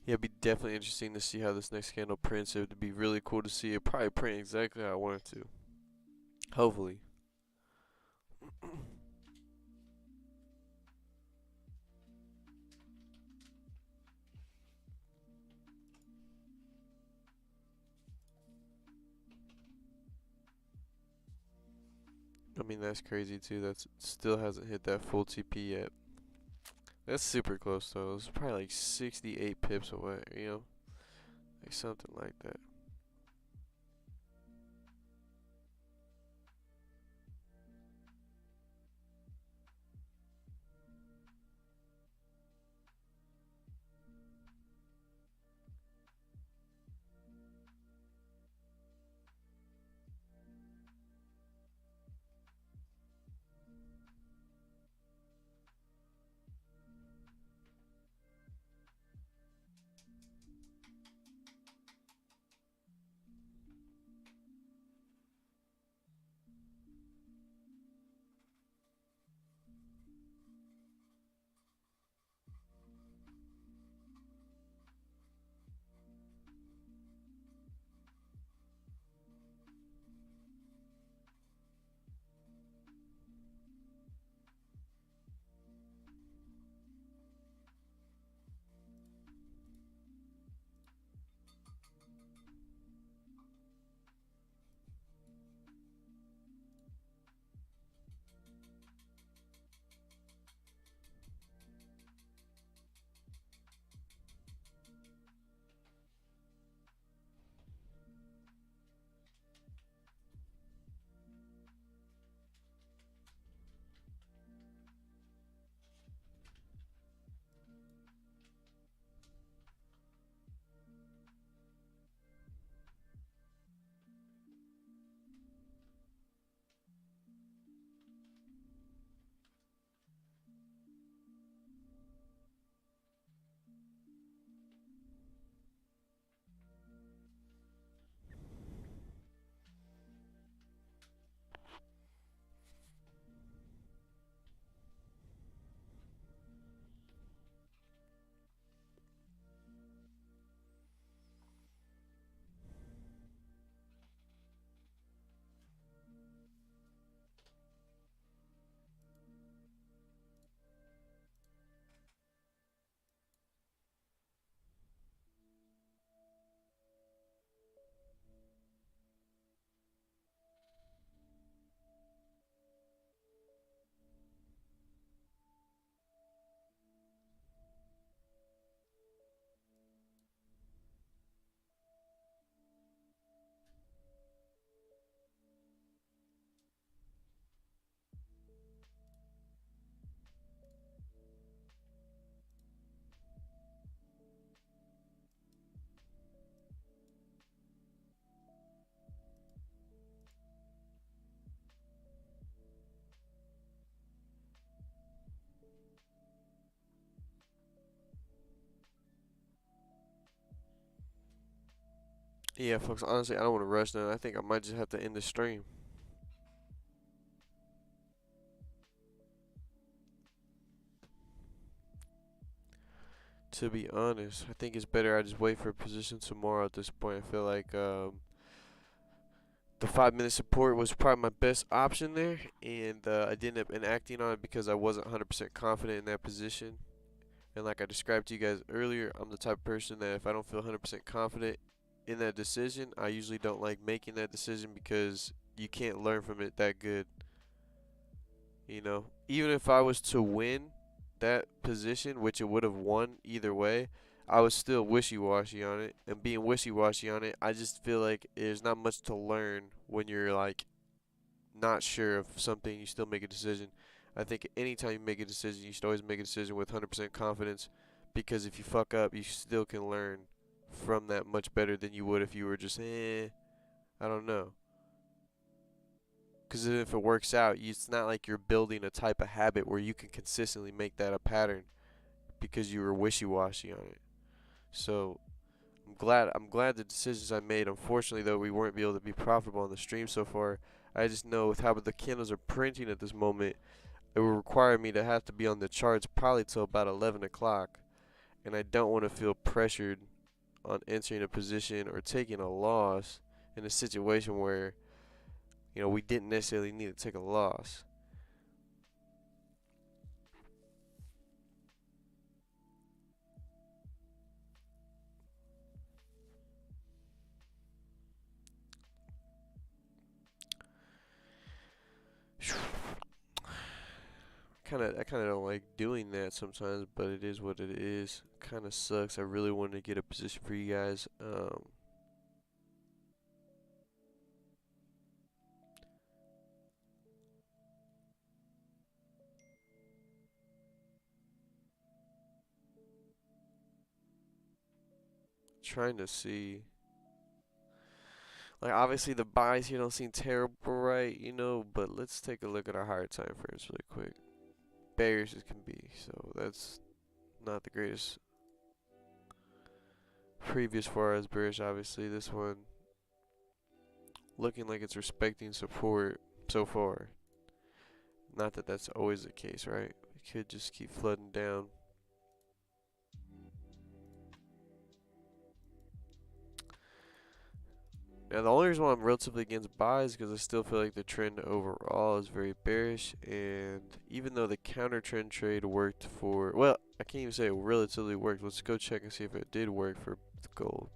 Yeah, it'd be definitely interesting to see how this next candle prints. It would be really cool to see it probably print exactly how I want it to. Hopefully. I mean, that's crazy too. That still hasn't hit that full TP yet. That's super close though. It's probably like 68 pips away, you know? Like something like that. Yeah, folks, honestly, I don't want to rush now. I think I might just have to end the stream. To be honest, I think it's better I just wait for a position tomorrow at this point. I feel like the 5 minute support was probably my best option there, and I didn't end up enacting on it because I wasn't 100% confident in that position. And like I described to you guys earlier, I'm the type of person that if I don't feel 100% confident in that decision, I usually don't like making that decision because you can't learn from it that good. You know, even if I was to win that position, which it would have won either way, I was still wishy-washy on it. And being wishy-washy on it, I just feel like there's not much to learn when you're like not sure of something. You still make a decision. I think anytime you make a decision, you should always make a decision with 100% confidence, because if you fuck up, you still can learn from that much better than you would if you were just I don't know. Because if it works out, it's not like you're building a type of habit where you can consistently make that a pattern because you were wishy-washy on it. So I'm glad the decisions I made. Unfortunately, though, we weren't able to be profitable on the stream so far. I just know with how the candles are printing at this moment, it will require me to have to be on the charts probably till about 11 o'clock, and I don't want to feel pressured on entering a position or taking a loss in a situation where we didn't necessarily need to take a loss. I kind of don't like doing that sometimes, but it is what it is. Kind of sucks. I really wanted to get a position for you guys. Trying to see. Like, obviously the buys here don't seem terrible, right? But let's take a look at our higher time frames really quick. Bearish as can be, so that's not the greatest. Previous far as bearish, obviously this one looking like it's respecting support so far. Not that that's always the case, right? It could just keep flooding down. Now, the only reason why I'm relatively against buys is because I still feel like the trend overall is very bearish. And even though the counter trend trade worked for, well, I can't even say it relatively worked. Let's go check and see if it did work for the gold.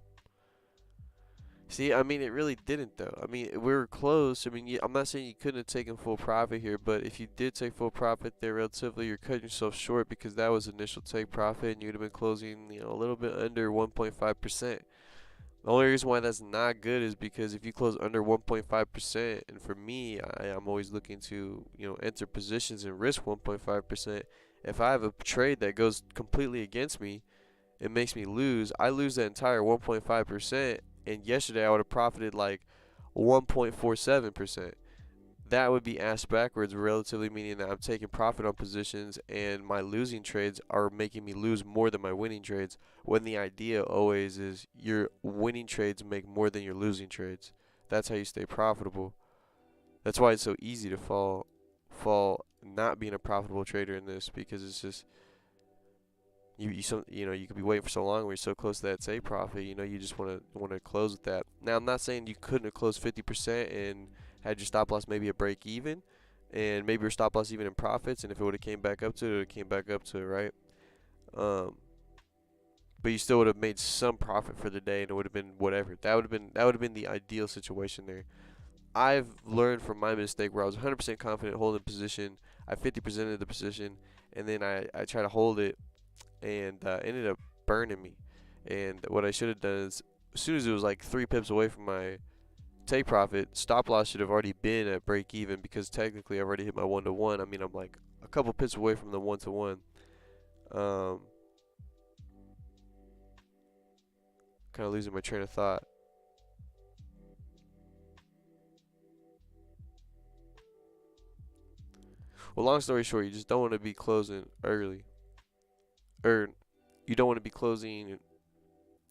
See, I mean, it really didn't, though. I mean, we were close. I mean, I'm not saying you couldn't have taken full profit here, but if you did take full profit there relatively, you're cutting yourself short because that was initial take profit and you'd have been closing, a little bit under 1.5%. The only reason why that's not good is because if you close under 1.5%, and for me, I'm always looking to, enter positions and risk 1.5%. If I have a trade that goes completely against me, it makes me lose. I lose the entire 1.5%, and yesterday I would have profited like 1.47%. That would be ass backwards, relatively, meaning that I'm taking profit on positions and my losing trades are making me lose more than my winning trades. When the idea always is your winning trades make more than your losing trades. That's how you stay profitable. That's why it's so easy to fall not being a profitable trader in this, because it's just you could be waiting for so long when you're so close to that take profit. You just want to close with that. Now, I'm not saying you couldn't have closed 50% and had your stop loss maybe a break even, and maybe your stop loss even in profits, and if it would have came back up to it, it would have came back up to it, right? But you still would have made some profit for the day, and it would have been whatever. That would have been the ideal situation there. I've learned from my mistake where I was 100% confident holding position. I 50%ed the position, and then I try to hold it, and ended up burning me. And what I should have done is, as soon as it was like 3 pips away from my take profit, stop loss should have already been at break even, because technically I've already hit my 1-to-1. I mean, I'm like a couple pips away from the 1-to-1. Kind of losing my train of thought. Well, long story short, you just don't want to be closing early, or you don't want to be closing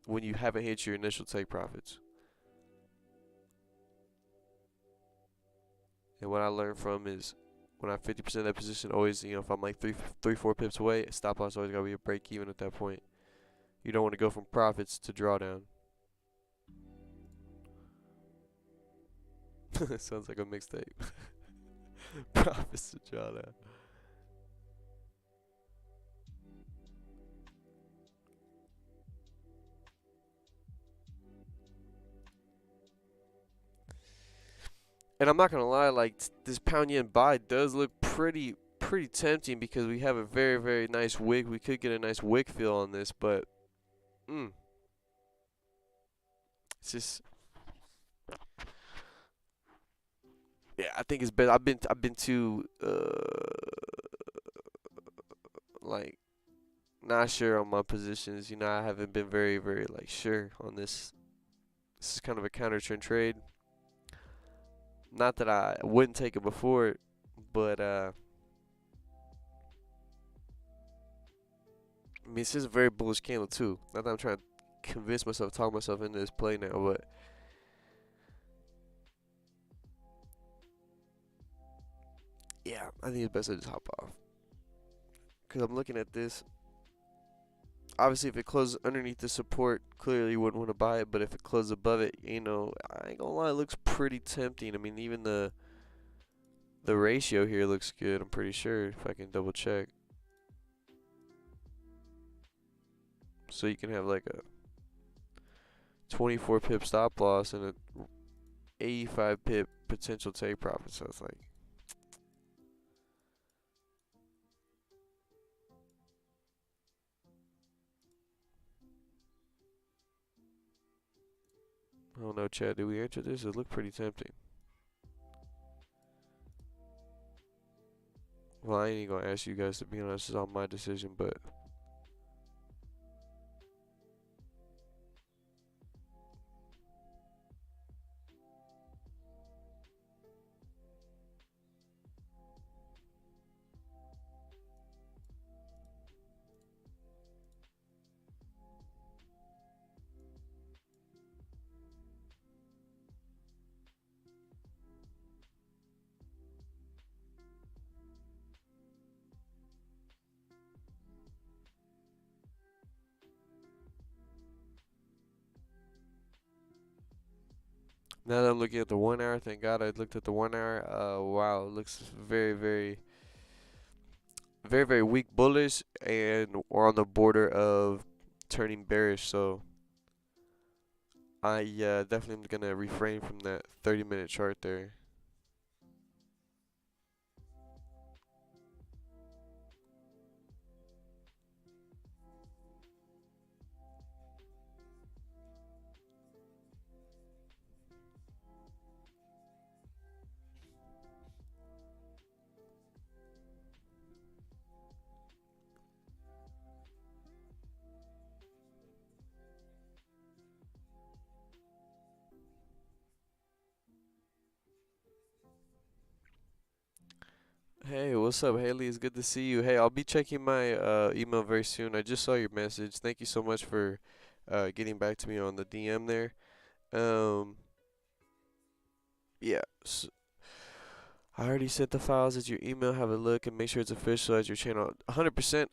when you haven't hit your initial take profits. And what I learned from is, when I'm 50% of that position, always, if I'm like 4 pips away, stop loss always gotta be a break even at that point. You don't want to go from profits to drawdown. Sounds like a mixtape. Profits to drawdown. And I'm not gonna lie, like, this pound yen buy does look pretty tempting, because we have a very, very nice wick. We could get a nice wick feel on this, but it's just, yeah, I think it's better. I've been too like, not sure on my positions. I haven't been very, very like sure on this. This is kind of a counter trend trade. Not that I wouldn't take it before, but I mean, this is a very bullish candle too. Not that I'm trying to convince myself, talk myself into this play now, but yeah, I think it's best to just hop off. Because I'm looking at this. Obviously, if it closes underneath the support, clearly you wouldn't want to buy it. But if it closes above it, I ain't gonna lie, it looks pretty tempting. I mean, even the ratio here looks good, I'm pretty sure, if I can double check. So you can have like a 24 pip stop loss and a 85 pip potential take profit. So it's like, don't know, Chad. Did we enter this? It looked pretty tempting. Well, I ain't gonna ask you guys to be honest. It's all my decision, but now that I'm looking at the 1 hour, thank God I looked at the 1 hour. Wow, it looks very, very, very, very weak bullish, and we're on the border of turning bearish. So I definitely am gonna refrain from that 30-minute chart there. Hey, what's up, Haley? It's good to see you. Hey, I'll be checking my email very soon. I just saw your message. Thank you so much for getting back to me on the DM there. Um, yeah, I already sent the files at your email. Have a look and make sure it's official at your channel. 100%.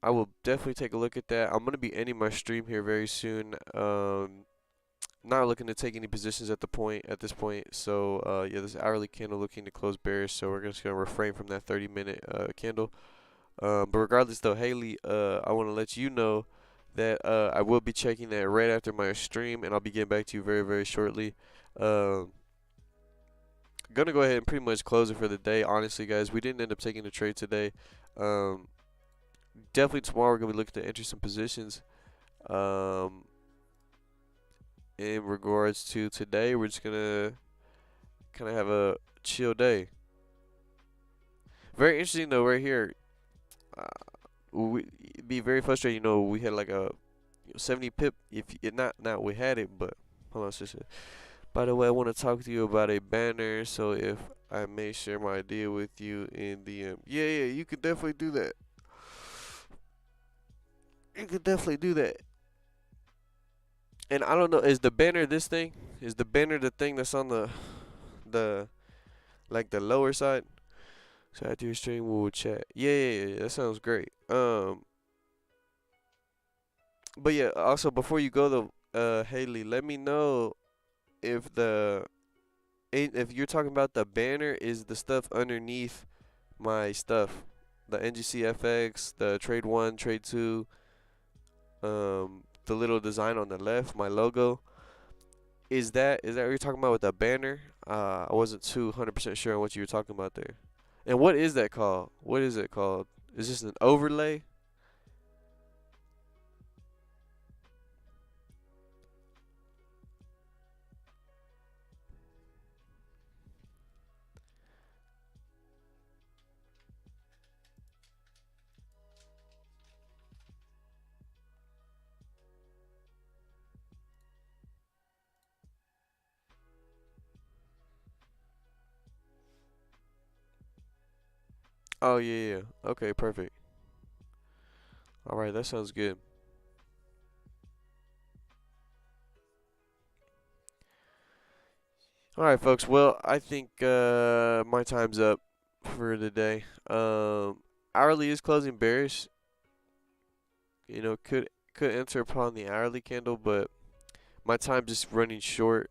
I will definitely take a look at that. I'm gonna be ending my stream here very soon. Not looking to take any positions at this point. So yeah, this hourly candle looking to close bearish. So we're just gonna refrain from that 30-minute candle. But regardless, though, Haley, I want to let you know that I will be checking that right after my stream, and I'll be getting back to you very, very shortly. Um, Gonna go ahead and pretty much close it for the day. Honestly, guys, we didn't end up taking the trade today. Um, Definitely tomorrow we're gonna be looking to enter some positions. Um, in regards to today, we're just gonna kind of have a chill day. Very interesting though, right here. Uh, we it'd be very frustrating. You know, we had like a 70 pip. If it not we had it, but hold on, sister. By the way, I want to talk to you about a banner. So if I may share my idea with you in the yeah, you could definitely do that. You could definitely do that. And I don't know, is the banner this thing? Is the banner the thing that's on the like the lower side? So after your stream, we'll chat. Yeah. That sounds great. But yeah. Also, before you go though, Haley, let me know if if you're talking about the banner is the stuff underneath my stuff, the NGC FX, the Trade 1, Trade 2, the little design on the left, my logo. Is that what you're talking about with the banner? I wasn't too 100% sure on what you were talking about there. And what is that called? What is it called? Is this an overlay? Oh yeah. Okay, perfect. All right, that sounds good. All right, folks. Well, I think my time's up for the day. Hourly is closing bearish. You know, could enter upon the hourly candle, but my time just running short.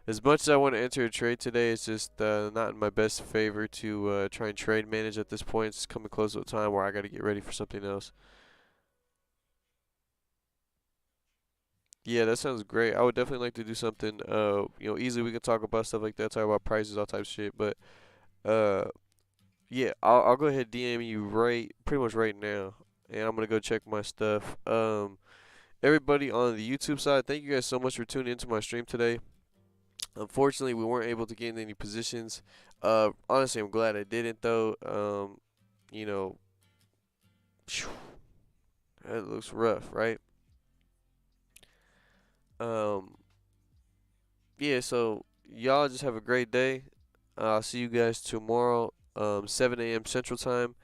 As much as I want to enter a trade today, it's just not in my best favor to try and trade manage at this point. It's coming close to a time where I got to get ready for something else. Yeah, that sounds great. I would definitely like to do something. Easily we can talk about stuff like that, talk about prices, all types of shit. But uh, yeah, I'll go ahead and DM you pretty much right now, and I'm gonna go check my stuff. Everybody on the YouTube side, thank you guys so much for tuning into my stream today. Unfortunately, we weren't able to get in any positions. Honestly, I'm glad I didn't though. You know, that looks rough, right? Um, yeah. So y'all just have a great day. I'll see you guys tomorrow, 7 a.m. Central Time.